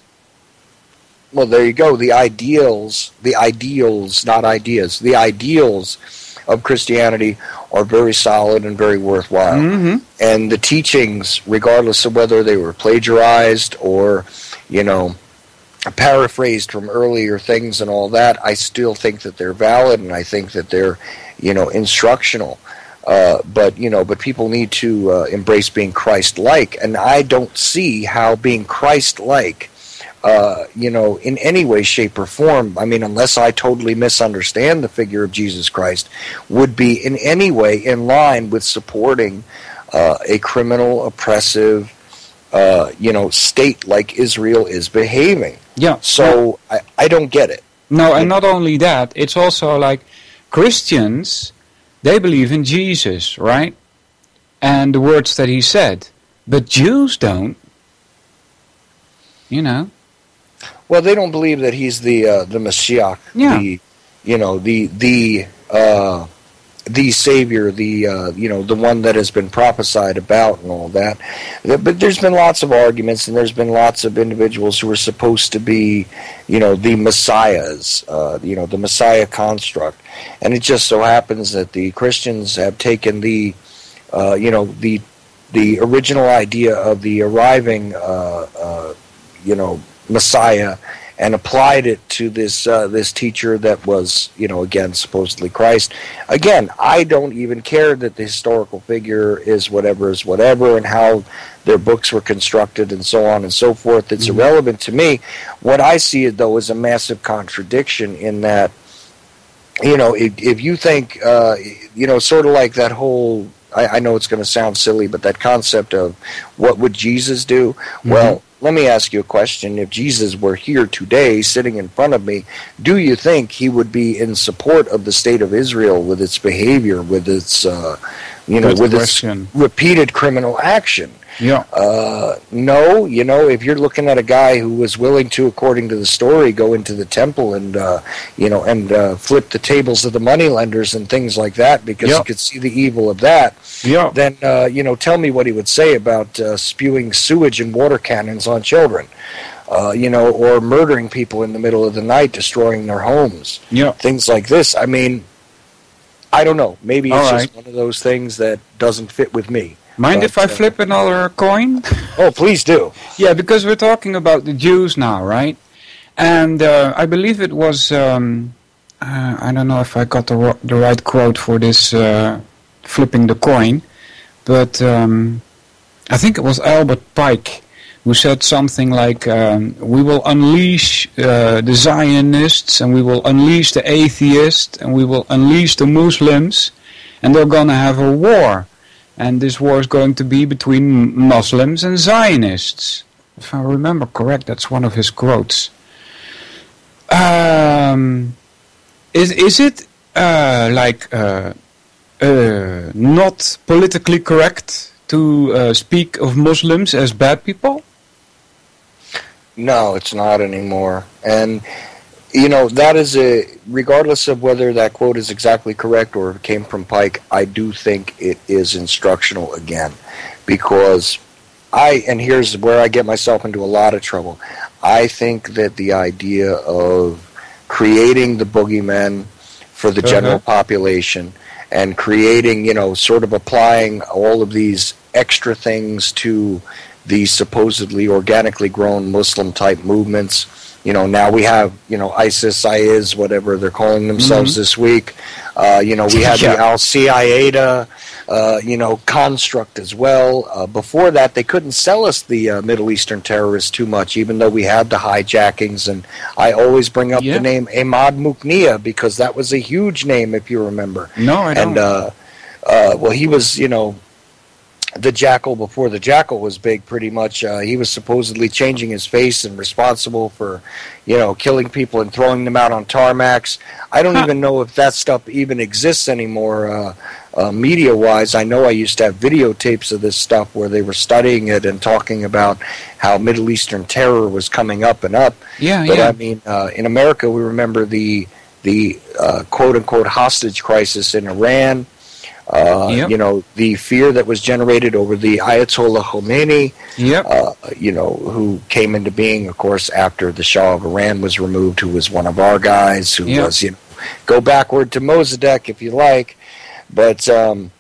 Well, there you go. The ideals, not ideas, the ideals of Christianity are very solid and very worthwhile. And the teachings, regardless of whether they were plagiarized or, paraphrased from earlier things and all that, I still think that they're valid, and I think that they're, instructional. But people need to embrace being Christ-like, and I don't see how being Christ-like in any way, shape, or form, I mean, unless I totally misunderstand the figure of Jesus Christ, would be in any way in line with supporting a criminal, oppressive, state like Israel is behaving. Yeah. So I don't get it. No, and not only that, it's also like Christians, they believe in Jesus, right? And the words that he said. But Jews don't. Well, they don't believe that he's the Mashiach, the Savior, the the one that has been prophesied about and all that. But there's been lots of arguments, and there's been lots of individuals who are supposed to be, the Messiahs, the Messiah construct. And it just so happens that the Christians have taken the original idea of the arriving, Messiah, and applied it to this teacher that was, again, supposedly Christ. Again, I don't even care that the historical figure is whatever, and how their books were constructed and so on and so forth. It's irrelevant to me. What I see, though, is a massive contradiction in that, if you think, sort of like that whole, I know it's going to sound silly, but that concept of what would Jesus do? Well, let me ask you a question. If Jesus were here today, sitting in front of me, do you think he would be in support of the state of Israel with its behavior, with its, its repeated criminal action? Yeah. No, if you're looking at a guy who was willing to, according to the story, go into the temple and, flip the tables of the moneylenders and things like that because he could see the evil of that, then, tell me what he would say about spewing sewage and water cannons on children, or murdering people in the middle of the night, destroying their homes, things like this. I mean, I don't know. Maybe it's just one of those things that doesn't fit with me. Mind if I flip another coin? Oh, please do. Yeah, because we're talking about the Jews now, right? And I believe it was, I don't know if I got the right quote for this flipping the coin, but I think it was Albert Pike who said something like, we will unleash the Zionists, and we will unleash the atheists, and we will unleash the Muslims, and they're going to have a war. And this war is going to be between Muslims and Zionists. If I remember correct, that's one of his quotes. Is it not politically correct to speak of Muslims as bad people? No, it's not anymore. And that is regardless of whether that quote is exactly correct or if it came from Pike, I do think it is instructional again. Because and here's where I get myself into a lot of trouble. I think that the idea of creating the boogeymen for the general population and creating, sort of applying all of these extra things to these supposedly organically grown Muslim-type movements. Now we have, ISIS, IS, whatever they're calling themselves this week. We had the Al-Qaeda, construct as well. Before that, they couldn't sell us the Middle Eastern terrorists too much, even though we had the hijackings. And I always bring up the name Ahmad Mukniya because that was a huge name, if you remember. No, I don't. And, he was, the Jackal before the Jackal was big, pretty much. He was supposedly changing his face and responsible for, killing people and throwing them out on tarmacs. I don't even know if that stuff even exists anymore, media-wise. I know I used to have videotapes of this stuff where they were studying it and talking about how Middle Eastern terror was coming up and up. But I mean, in America, we remember the quote-unquote hostage crisis in Iran. The fear that was generated over the Ayatollah Khomeini, who came into being, of course, after the Shah of Iran was removed, who was one of our guys, who was, go backward to Mossadegh if you like. But all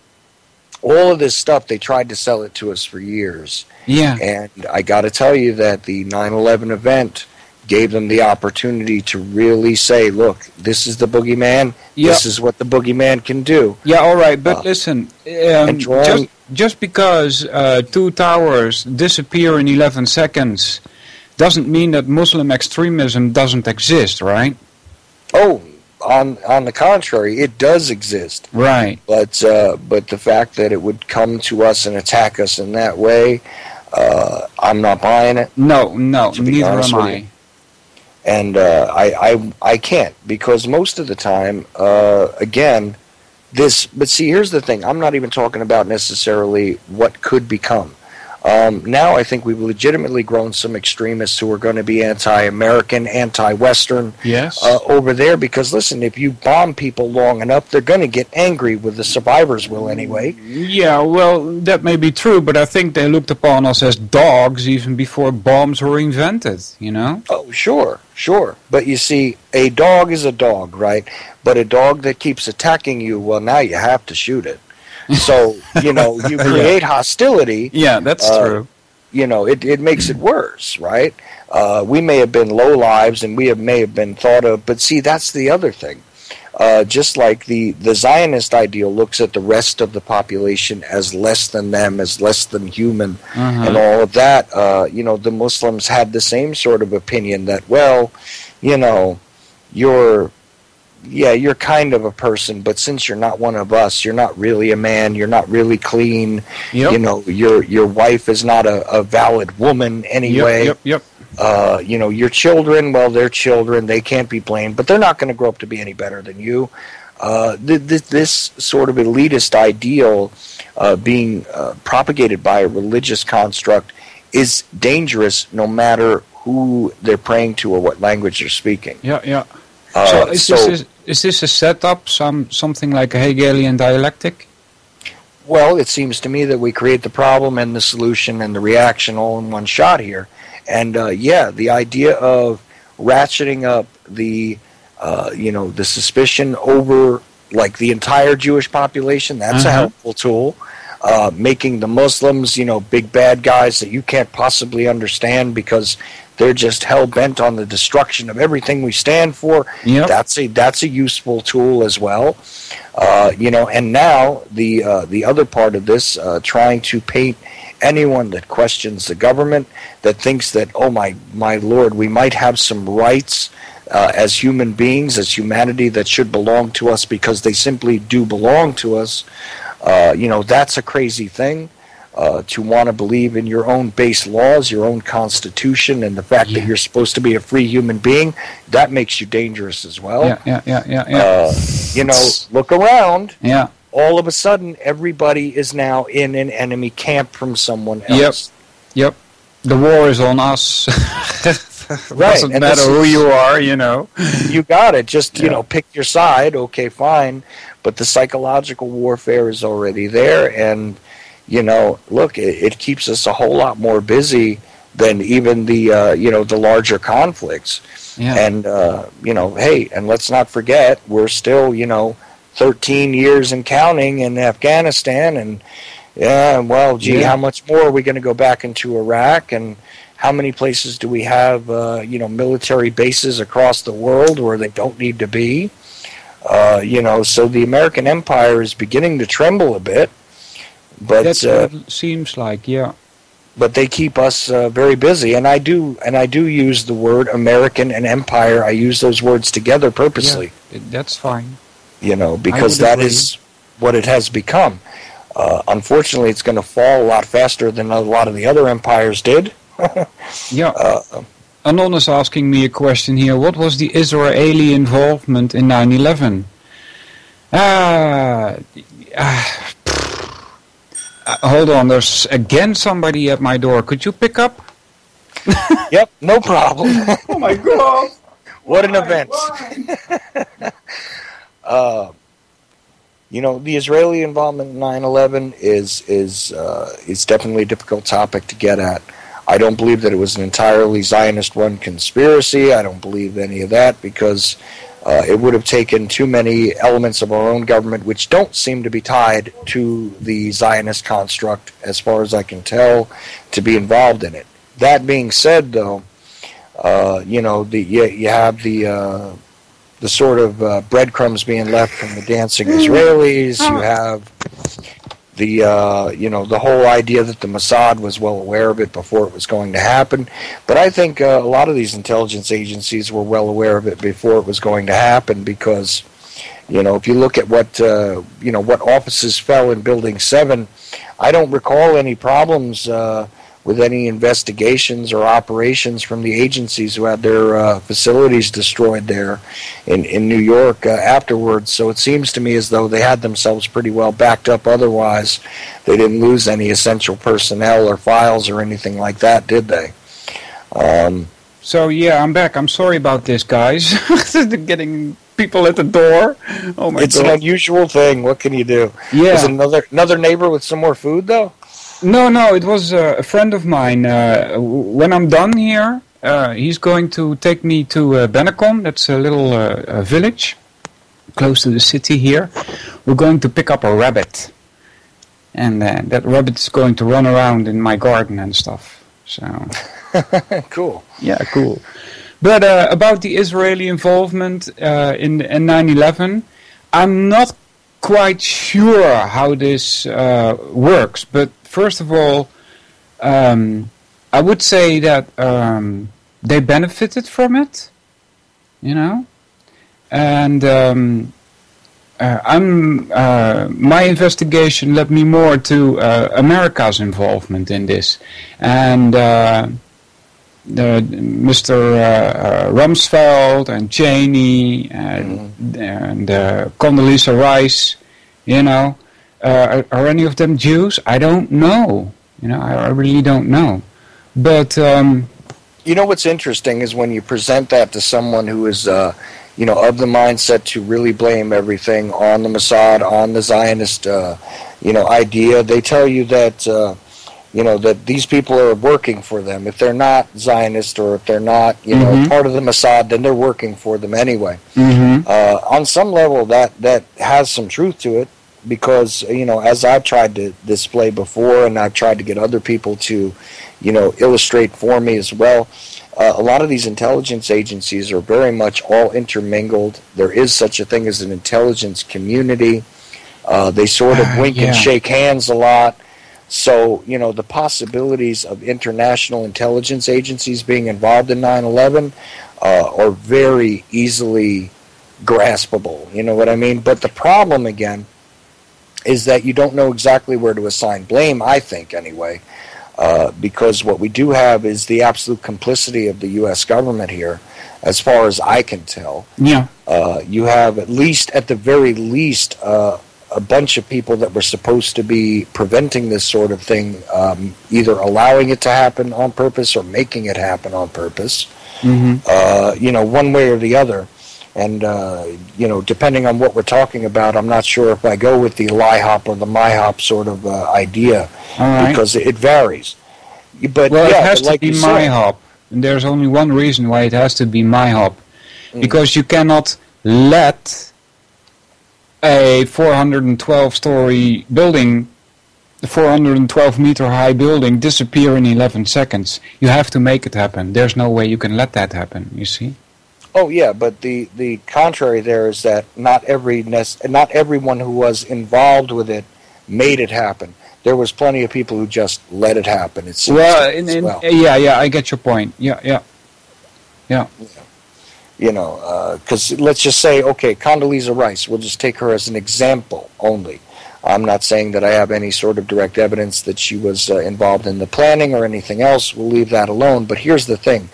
of this stuff, they tried to sell it to us for years. And I got to tell you that the 9/11 event gave them the opportunity to really say, look, this is the boogeyman, this is what the boogeyman can do. All right, but listen, just because 2 towers disappear in 11 seconds doesn't mean that Muslim extremism doesn't exist, right? Oh, on the contrary, it does exist. Right. But the fact that it would come to us and attack us in that way, I'm not buying it. No, neither am I. And I can't, because most of the time, again, but see, here's the thing. I'm not even talking about necessarily what could become. Now I think we've legitimately grown some extremists who are going to be anti-American, anti-Western over there because, listen, if you bomb people long enough, they're going to get angry, with the survivors will anyway. Yeah, well, that may be true, but I think they looked upon us as dogs even before bombs were invented, you know? Oh, sure. But you see, a dog is a dog, right? But a dog that keeps attacking you, well, now you have to shoot it. So, you know, you create hostility. Yeah, that's true. You know, it makes it worse, right? We may have been low lives and may have been thought of, but see, that's the other thing. Just like the Zionist ideal looks at the rest of the population as less than them, as less than human, and all of that, you know, the Muslims had the same sort of opinion that, well, you know, you're kind of a person, but since you're not one of us, you're not really a man, you're not really clean, you know, your wife is not a valid woman anyway. You know, your children, well, they're children, they can't be blamed, but they're not going to grow up to be any better than you. This sort of elitist ideal being propagated by a religious construct is dangerous no matter who they're praying to or what language they're speaking. So is this a setup, something like a Hegelian dialectic? Well, it seems to me that we create the problem and the solution and the reaction all in one shot here. And the idea of ratcheting up the the suspicion over like the entire Jewish population, that's a helpful tool. Making the Muslims, you know, big bad guys that you can't possibly understand because they're just hell-bent on the destruction of everything we stand for. That's a useful tool as well. You know, and now the other part of this, trying to paint anyone that questions the government, that thinks that, oh my Lord, we might have some rights as human beings, as humanity, that should belong to us because they simply do belong to us. You know, that's a crazy thing. To want to believe in your own base laws, your own constitution, and the fact that you're supposed to be a free human being, that makes you dangerous as well. You know, look around. All of a sudden, everybody is now in an enemy camp from someone else. The war is on us. Right. Doesn't matter who you are, you know. You got it. Just, you know, pick your side. Okay, fine. But the psychological warfare is already there, and you know, look, it keeps us a whole lot more busy than even the the larger conflicts. And you know, hey, and let's not forget, we're still 13 years and counting in Afghanistan, and how much more are we going to go back into Iraq, and how many places do we have military bases across the world where they don't need to be? So the American empire is beginning to tremble a bit. But that's what it seems like, But they keep us very busy, and I do use the word American and empire. I use those words together purposely. That's fine. You know, because that is what it has become. Unfortunately, it's going to fall a lot faster than a lot of the other empires did. Anon is asking me a question here. What was the Israeli involvement in 9/11? Hold on, there's again somebody at my door. Could you pick up? Yep, no problem. Oh my God. What an event. The Israeli involvement in 9/11 is definitely a difficult topic to get at. I don't believe that it was an entirely Zionist-run conspiracy. I don't believe any of that because it would have taken too many elements of our own government which don't seem to be tied to the Zionist construct, as far as I can tell, to be involved in it. That being said, though, you have the sort of breadcrumbs being left from the dancing Israelis. You have the whole idea that the Mossad was well aware of it before it was going to happen. But I think a lot of these intelligence agencies were well aware of it before it was going to happen because, if you look at what offices fell in Building 7, I don't recall any problems with any investigations or operations from the agencies who had their facilities destroyed there in New York afterwards. So it seems to me as though they had themselves pretty well backed up otherwise. They didn't lose any essential personnel or files or anything like that, did they? So yeah, I'm back. I'm sorry about this, guys. Getting people at the door. Oh my God. It's an unusual thing. What can you do? Yeah. Is it another neighbor with some more food, though? No, it was a friend of mine. When I'm done here, he's going to take me to Bennekom. That's a little village close to the city here. We're going to pick up a rabbit. And that rabbit is going to run around in my garden and stuff. So Cool. Yeah, cool. But about the Israeli involvement in 9/11, I'm not quite sure how this works. But first of all, I would say that they benefited from it, you know, and my investigation led me more to America's involvement in this, and Mr. Rumsfeld and Cheney and Condoleezza Rice, you know, are any of them Jews? I don't know. You know, I really don't know. But you know what's interesting is when you present that to someone who is, you know, of the mindset to really blame everything on the Mossad, on the Zionist, you know, idea. They tell you that, you know, that these people are working for them. If they're not Zionist or if they're not, you know, part of the Mossad, then they're working for them anyway. On some level, that has some truth to it. Because, you know, as I've tried to display before and I've tried to get other people to, you know, illustrate for me as well, a lot of these intelligence agencies are very much all intermingled. There is such a thing as an intelligence community. They sort of wink and shake hands a lot. So, you know, the possibilities of international intelligence agencies being involved in 9/11 are very easily graspable. You know what I mean? But the problem, again, is that you don't know exactly where to assign blame, I think, anyway, because what we do have is the absolute complicity of the U.S. government here, as far as I can tell. Yeah. You have at the very least, a bunch of people that were supposed to be preventing this sort of thing, either allowing it to happen on purpose or making it happen on purpose, you know, one way or the other. And, you know, depending on what we're talking about, I'm not sure if I go with the LIHOP or the MIHOP sort of idea, because it varies. But well, yeah, it has like to be MIHOP. And there's only one reason why it has to be MIHOP. Because you cannot let a 412-story building, the 412-meter high building, disappear in 11 seconds. You have to make it happen. There's no way you can let that happen, you see? Oh yeah, but the contrary there is that not everyone who was involved with it made it happen. There was plenty of people who just let it happen. It seems yeah, I get your point. Yeah. You know, because let's just say, okay, Condoleezza Rice. We'll just take her as an example only. I'm not saying that I have any sort of direct evidence that she was involved in the planning or anything else. We'll leave that alone. But here's the thing.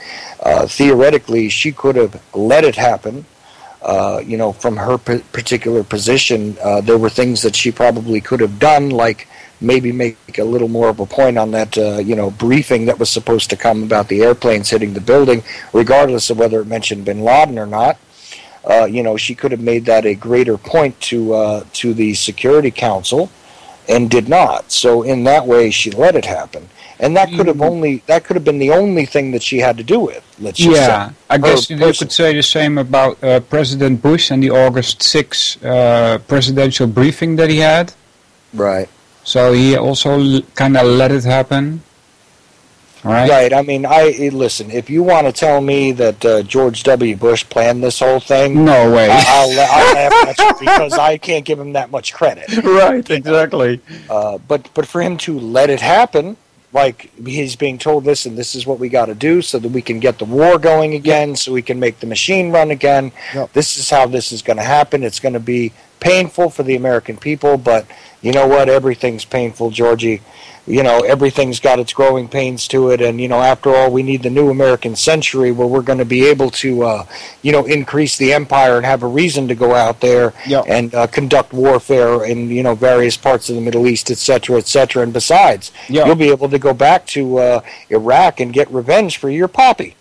Theoretically, she could have let it happen. You know, from her particular position, there were things that she probably could have done, like maybe make a little more of a point on that, you know, briefing that was supposed to come about the airplanes hitting the building, regardless of whether it mentioned bin Laden or not. You know, she could have made that a greater point to the Security Council, and did not. So in that way, she let it happen, and that could have been the only thing that she had to do with. Let's just say. I guess you could say the same about President Bush and the August 6 presidential briefing that he had. Right. So he also kind of let it happen. Right. I mean, listen. If you want to tell me that George W. Bush planned this whole thing, no way. I'll laugh at you because I can't give him that much credit. Right. Exactly. But for him to let it happen, like he's being told this and this is what we got to do so that we can get the war going again, so we can make the machine run again. This is how this is going to happen. It's going to be painful for the American people, but you know what? Everything's painful, Georgie. You know, everything's got its growing pains to it, and, you know, after all, we need the new American century where we're going to be able to, you know, increase the empire and have a reason to go out there and conduct warfare in, you know, various parts of the Middle East, et cetera, and besides, you'll be able to go back to Iraq and get revenge for your poppy.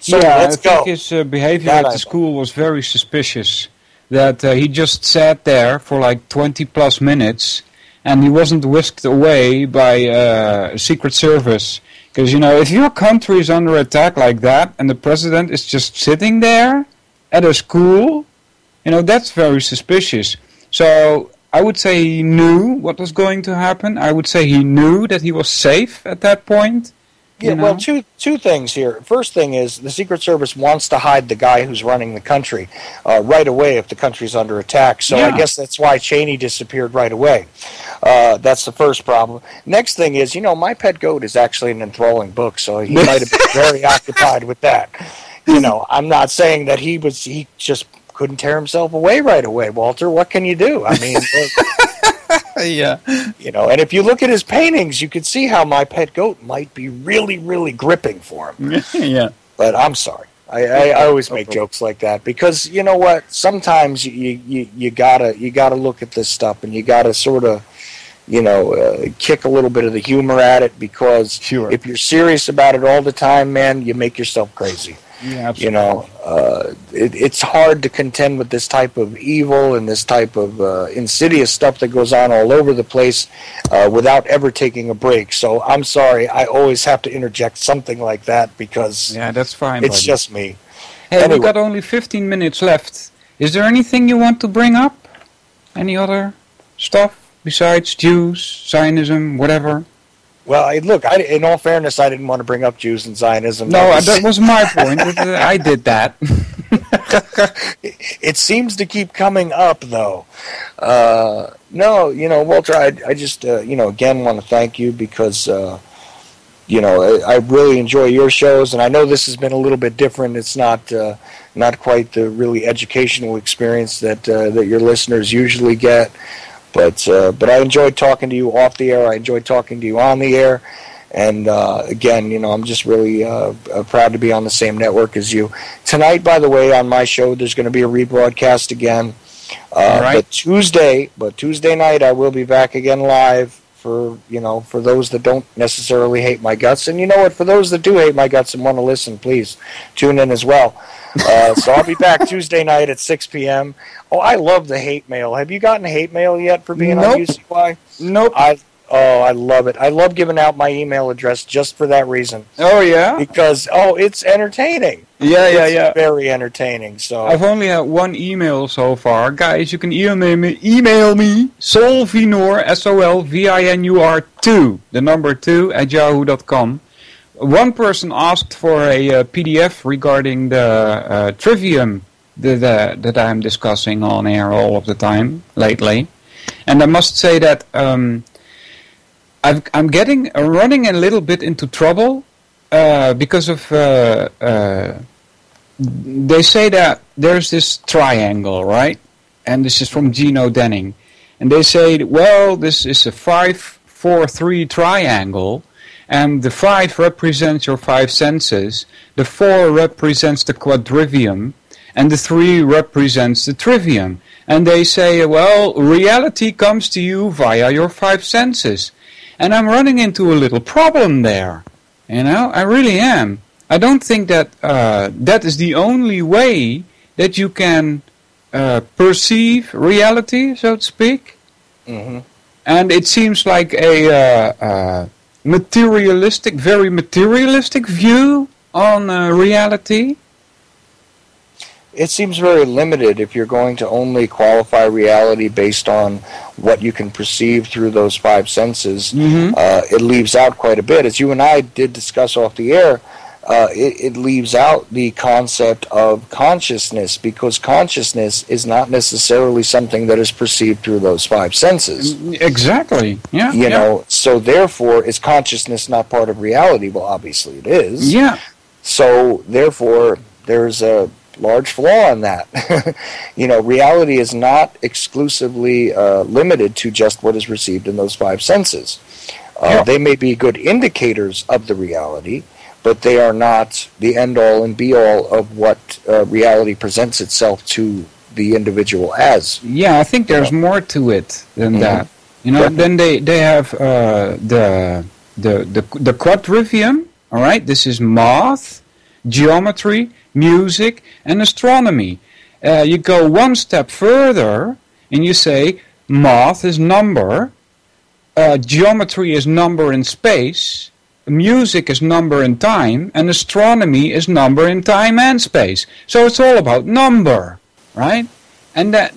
So let's go. I think his behavior at the school was very suspicious, that he just sat there for like 20-plus minutes, and he wasn't whisked away by Secret Service. Because, you know, if your country is under attack like that, and the president is just sitting there at a school, you know, that's very suspicious. So I would say he knew what was going to happen. I would say he knew that he was safe at that point. Yeah, well, two things here. First thing is the Secret Service wants to hide the guy who's running the country right away if the country's under attack. So I guess that's why Cheney disappeared right away. That's the first problem. Next thing is, you know, My Pet Goat is actually an enthralling book, so he might have been very occupied with that. You know, I'm not saying that he just couldn't tear himself away right away, Walter. What can you do? I mean... You know, and if you look at his paintings, you can see how My Pet Goat might be really, really gripping for him. But I'm sorry. I always make jokes like that because you know what? Sometimes you gotta look at this stuff and you gotta sort of, you know, kick a little bit of the humor at it because if you're serious about it all the time, man, you make yourself crazy. Yeah, absolutely. You know, it's hard to contend with this type of evil and this type of insidious stuff that goes on all over the place without ever taking a break. So I'm sorry, I always have to interject something like that because that's fine, it's just me. Hey, we've got only 15 minutes left. Is there anything you want to bring up? Any other stuff besides Jews, Zionism, whatever? Well, look, in all fairness, I didn't want to bring up Jews and Zionism. No, that was my point. I did that. It seems to keep coming up, though. No, you know, Walter, I just, you know, again want to thank you because, you know, I really enjoy your shows, and I know this has been a little bit different. It's not quite the really educational experience that your listeners usually get. But I enjoyed talking to you off the air. I enjoyed talking to you on the air. And, again, you know, I'm just really proud to be on the same network as you. Tonight, by the way, on my show, there's going to be a rebroadcast again. But Tuesday night, I will be back again live for those that don't necessarily hate my guts. And you know what? For those that do hate my guts and want to listen, please tune in as well. So I'll be back Tuesday night at 6 p.m. Oh, I love the hate mail. Have you gotten hate mail yet for being on UCY? Nope. I love it. I love giving out my email address just for that reason. Oh, yeah? Because, it's entertaining. Yeah. Very entertaining. So I've only had one email so far. Guys, you can email me Solvinur, SOLVINUR 2, the number 2, @yahoo.com. One person asked for a PDF regarding the trivium that I'm discussing on air all of the time lately. And I must say that I'm running a little bit into trouble because of they say that there's this triangle, right? And this is from Gino Denning. And they say, well, this is a 5-4-3 triangle. And the 5 represents your 5 senses, the 4 represents the quadrivium, and the 3 represents the trivium. And they say, well, reality comes to you via your 5 senses. And I'm running into a little problem there. You know, I really am. I don't think that that is the only way that you can perceive reality, so to speak. Mm-hmm. And it seems like a... very materialistic view on reality. It seems very limited if you're going to only qualify reality based on what you can perceive through those 5 senses. Mm-hmm. It leaves out quite a bit. As you and I did discuss off the air, it leaves out the concept of consciousness, because consciousness is not necessarily something that is perceived through those 5 senses. Exactly. Yeah. You know, so therefore, is consciousness not part of reality? Well, obviously it is. Yeah. So therefore, there's a large flaw in that. Reality is not exclusively limited to just what is received in those five senses. They may be good indicators of the reality, but they are not the end-all and be-all of what reality presents itself to the individual as. Yeah, I think there's more to it than that. Then they have the quadrivium. All right, this is math, geometry, music, and astronomy. You go one step further, and you say math is number, geometry is number in space, music is number in time, and astronomy is number in time and space. So it's all about number, right? And that,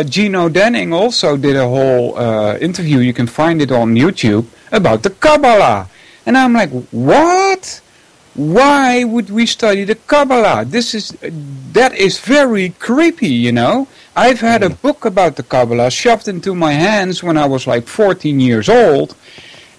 Gino Denning also did a whole interview, you can find it on YouTube, about the Kabbalah. And I'm like, what? Why would we study the Kabbalah? That is very creepy, I've had a book about the Kabbalah shoved into my hands when I was like 14 years old,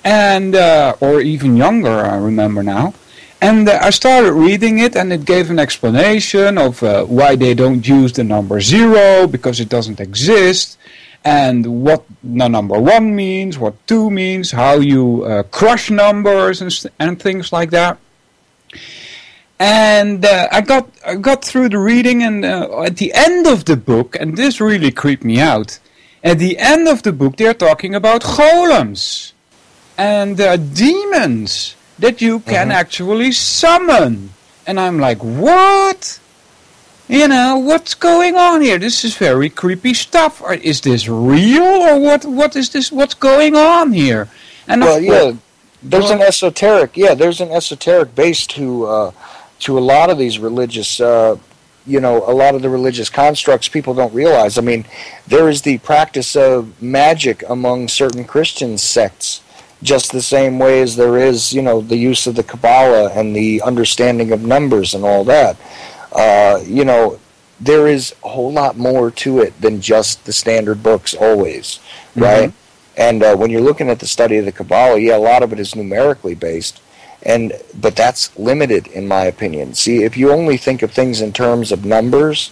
and or even younger, I remember now. And I started reading it, and it gave an explanation of why they don't use the number 0, because it doesn't exist, and what the number 1 means, what 2 means, how you crush numbers and things like that. And I got through the reading, and at the end of the book, and this really creeped me out, at the end of the book they're talking about golems and demons that you can actually summon. And I'm like, what? What's going on here? This is very creepy stuff. Is this real, or what is this? What's going on here? And there's an esoteric base to a lot of these religious, a lot of the religious constructs people don't realize. I mean, there is the practice of magic among certain Christian sects, just the same way as there is, the use of the Kabbalah and the understanding of numbers and all that. There is a whole lot more to it than just the standard books always, right? And when you're looking at the study of the Kabbalah, a lot of it is numerically based, but that's limited in my opinion. See, if you only think of things in terms of numbers,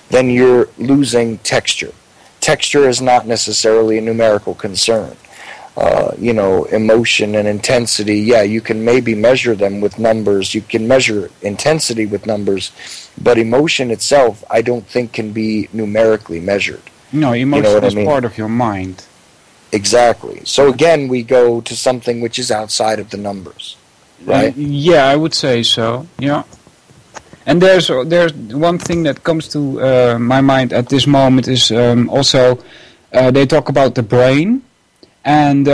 then you're losing texture. Texture is not necessarily a numerical concern. Emotion and intensity, you can maybe measure them with numbers. You can measure intensity with numbers, but emotion itself, I don't think can be numerically measured. No, emotion is part of your mind. Exactly. So again, we go to something which is outside of the numbers, right? I would say so. Yeah. And there's one thing that comes to my mind at this moment is also they talk about the brain. And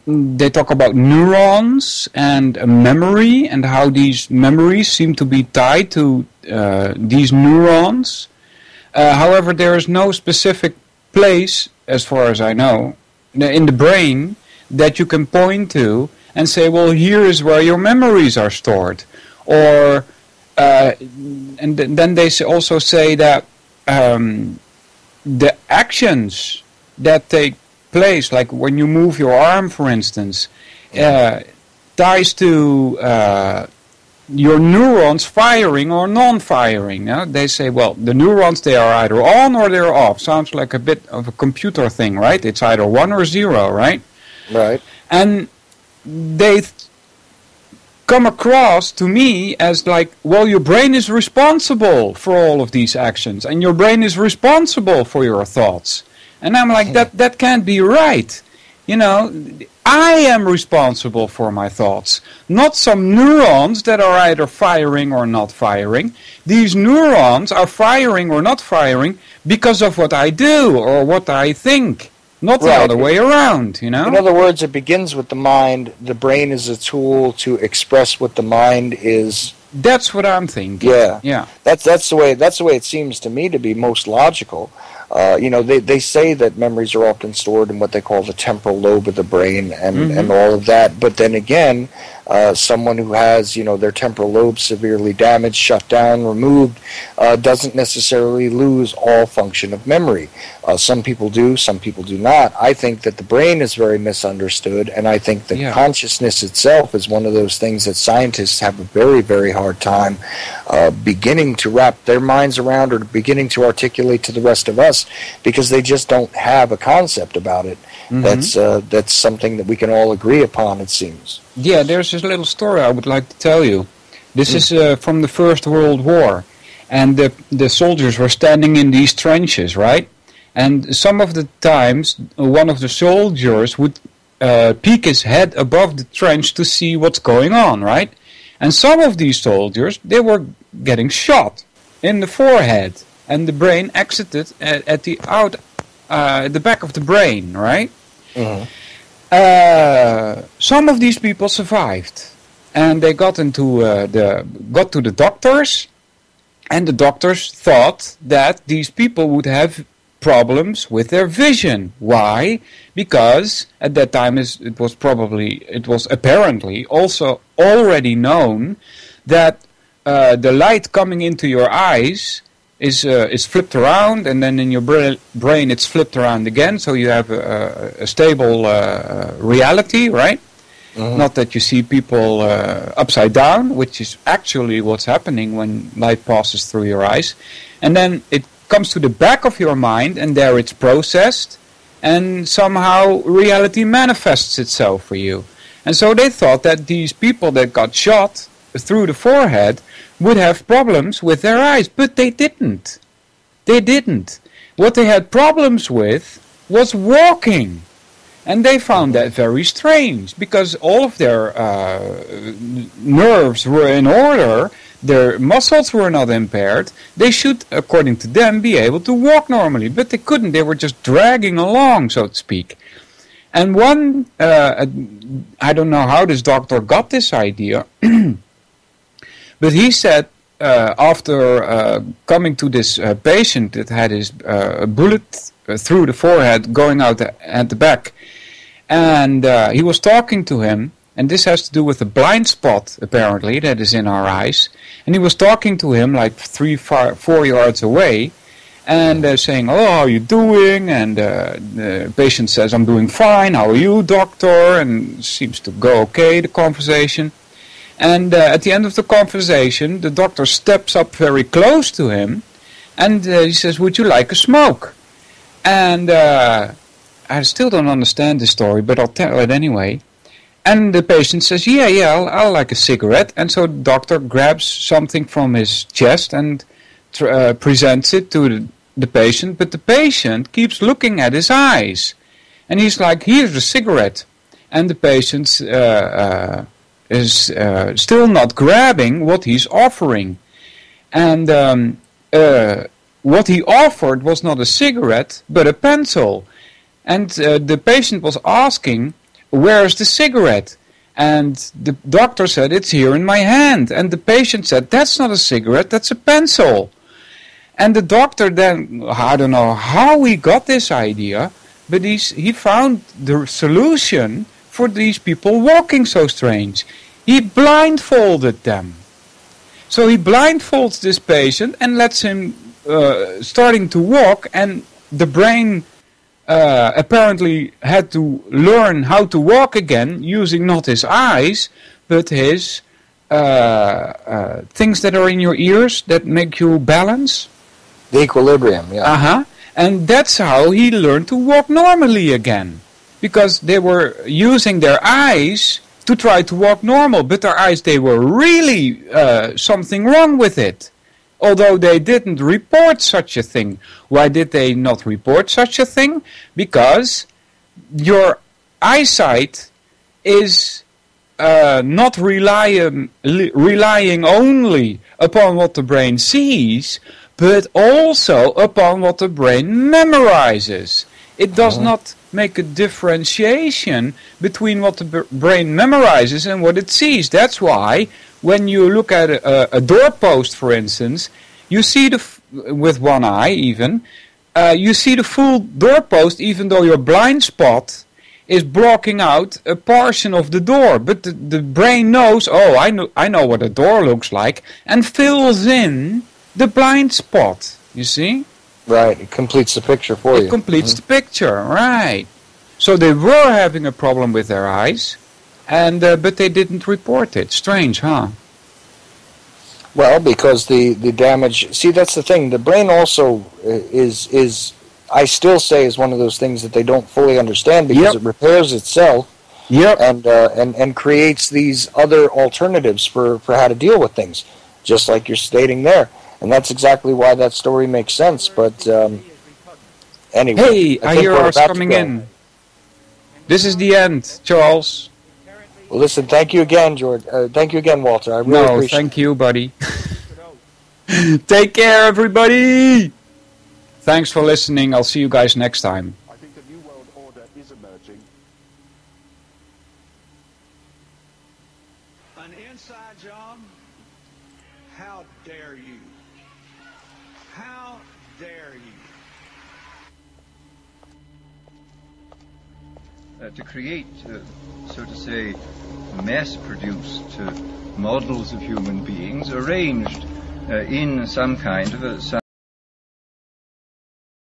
they talk about neurons and memory, and how these memories seem to be tied to these neurons. However, there is no specific place, as far as I know, in the brain that you can point to and say, well, here is where your memories are stored. Or, and then they also say that the actions that take place, like when you move your arm, for instance, ties to your neurons firing or non-firing. They say, well, the neurons, they are either on or they're off. Sounds like a bit of a computer thing, right? It's either 1 or 0, right? Right. And they come across to me as like, well, your brain is responsible for all of these actions, and your brain is responsible for your thoughts. And I'm like, that can't be right. I am responsible for my thoughts, not some neurons that are either firing or not firing. These neurons are firing or not firing because of what I do or what I think, not the other way around, In other words, it begins with the mind. The brain is a tool to express what the mind is. That's what I'm thinking. Yeah. That's the way it seems to me to be most logical. They say that memories are often stored in what they call the temporal lobe of the brain and all of that. But then again, Someone who has, their temporal lobe severely damaged, shut down, removed, doesn't necessarily lose all function of memory. Some people do, some people do not. I think that the brain is very misunderstood, and I think that consciousness itself is one of those things that scientists have a very, very hard time beginning to wrap their minds around or beginning to articulate to the rest of us, because they just don't have a concept about it. That's something that we can all agree upon, it seems. Yeah, there's this little story I would like to tell you. This is from the First World War, and the soldiers were standing in these trenches, right? And some of the times, one of the soldiers would peek his head above the trench to see what's going on, right? And some of these soldiers, they were getting shot in the forehead, and the brain exited at the back of the brain, right? Some of these people survived, and they got to the doctors, and the doctors thought that these people would have problems with their vision. Why? Because at that time it was apparently also already known that the light coming into your eyes is flipped around, and then in your brain it's flipped around again, so you have a stable reality, right? Not that you see people upside down, which is actually what's happening when light passes through your eyes. And then it comes to the back of your mind, and there it's processed, and somehow reality manifests itself for you. And so they thought that these people that got shot through the forehead would have problems with their eyes, but they didn't. They didn't. What they had problems with was walking. And they found that very strange, because all of their nerves were in order, their muscles were not impaired. They should, according to them, be able to walk normally, but they couldn't. They were just dragging along, so to speak. And one, I don't know how this doctor got this idea, but he said, after coming to this patient that had his bullet through the forehead going out at the back, and he was talking to him, and this has to do with the blind spot, apparently, that is in our eyes, and he was talking to him like 4 yards away, and saying, "Oh, how are you doing?" And the patient says, "I'm doing fine, how are you, doctor?" And seems to go okay, the conversation. And at the end of the conversation, the doctor steps up very close to him, and he says, "Would you like a smoke?" And I still don't understand the story, but I'll tell it anyway. And the patient says, yeah, I'll like a cigarette. And so the doctor grabs something from his chest and presents it to the patient, but the patient keeps looking at his eyes. And he's like, "Here's a cigarette." And the patient is still not grabbing what he's offering. And what he offered was not a cigarette, but a pencil. And the patient was asking, "Where's the cigarette?" And the doctor said, "It's here in my hand." And the patient said, "That's not a cigarette, that's a pencil." And the doctor then, I don't know how he got this idea, but he found the solution for these people walking so strange. He blindfolded them. So he blindfolds this patient and lets him starting to walk, and the brain apparently had to learn how to walk again using not his eyes, but his things that are in your ears that make you balance. The equilibrium, yeah. And that's how he learned to walk normally again. Because they were using their eyes to try to walk normal, but their eyes, they were really something wrong with it. Although they didn't report such a thing. Why did they not report such a thing? Because your eyesight is not relying only upon what the brain sees, but also upon what the brain memorizes. It does not make a differentiation between what the brain memorizes and what it sees. That's why when you look at a doorpost, for instance, you see with one eye even, you see the full doorpost, even though your blind spot is blocking out a portion of the door. But the brain knows, oh, I know what a door looks like, and fills in the blind spot, you see? Right, it completes the picture for you. It completes the picture, right. So they were having a problem with their eyes, and but they didn't report it. Strange, huh? Well, because the damage... See, that's the thing. The brain also is I still say, is one of those things that they don't fully understand, because it repairs itself and creates these other alternatives for how to deal with things, just like you're stating there. And that's exactly why that story makes sense. But anyway... Hey, I hear ours coming in. This is the end, Charles. Well, listen, thank you again, George. Thank you again, Walter. I really appreciate it. Thank you, buddy. Take care, everybody. Thanks for listening. I'll see you guys next time. I think a new world order is emerging. An inside job? How dare you? How dare you? To create, so to say, mass-produced models of human beings arranged in some kind of a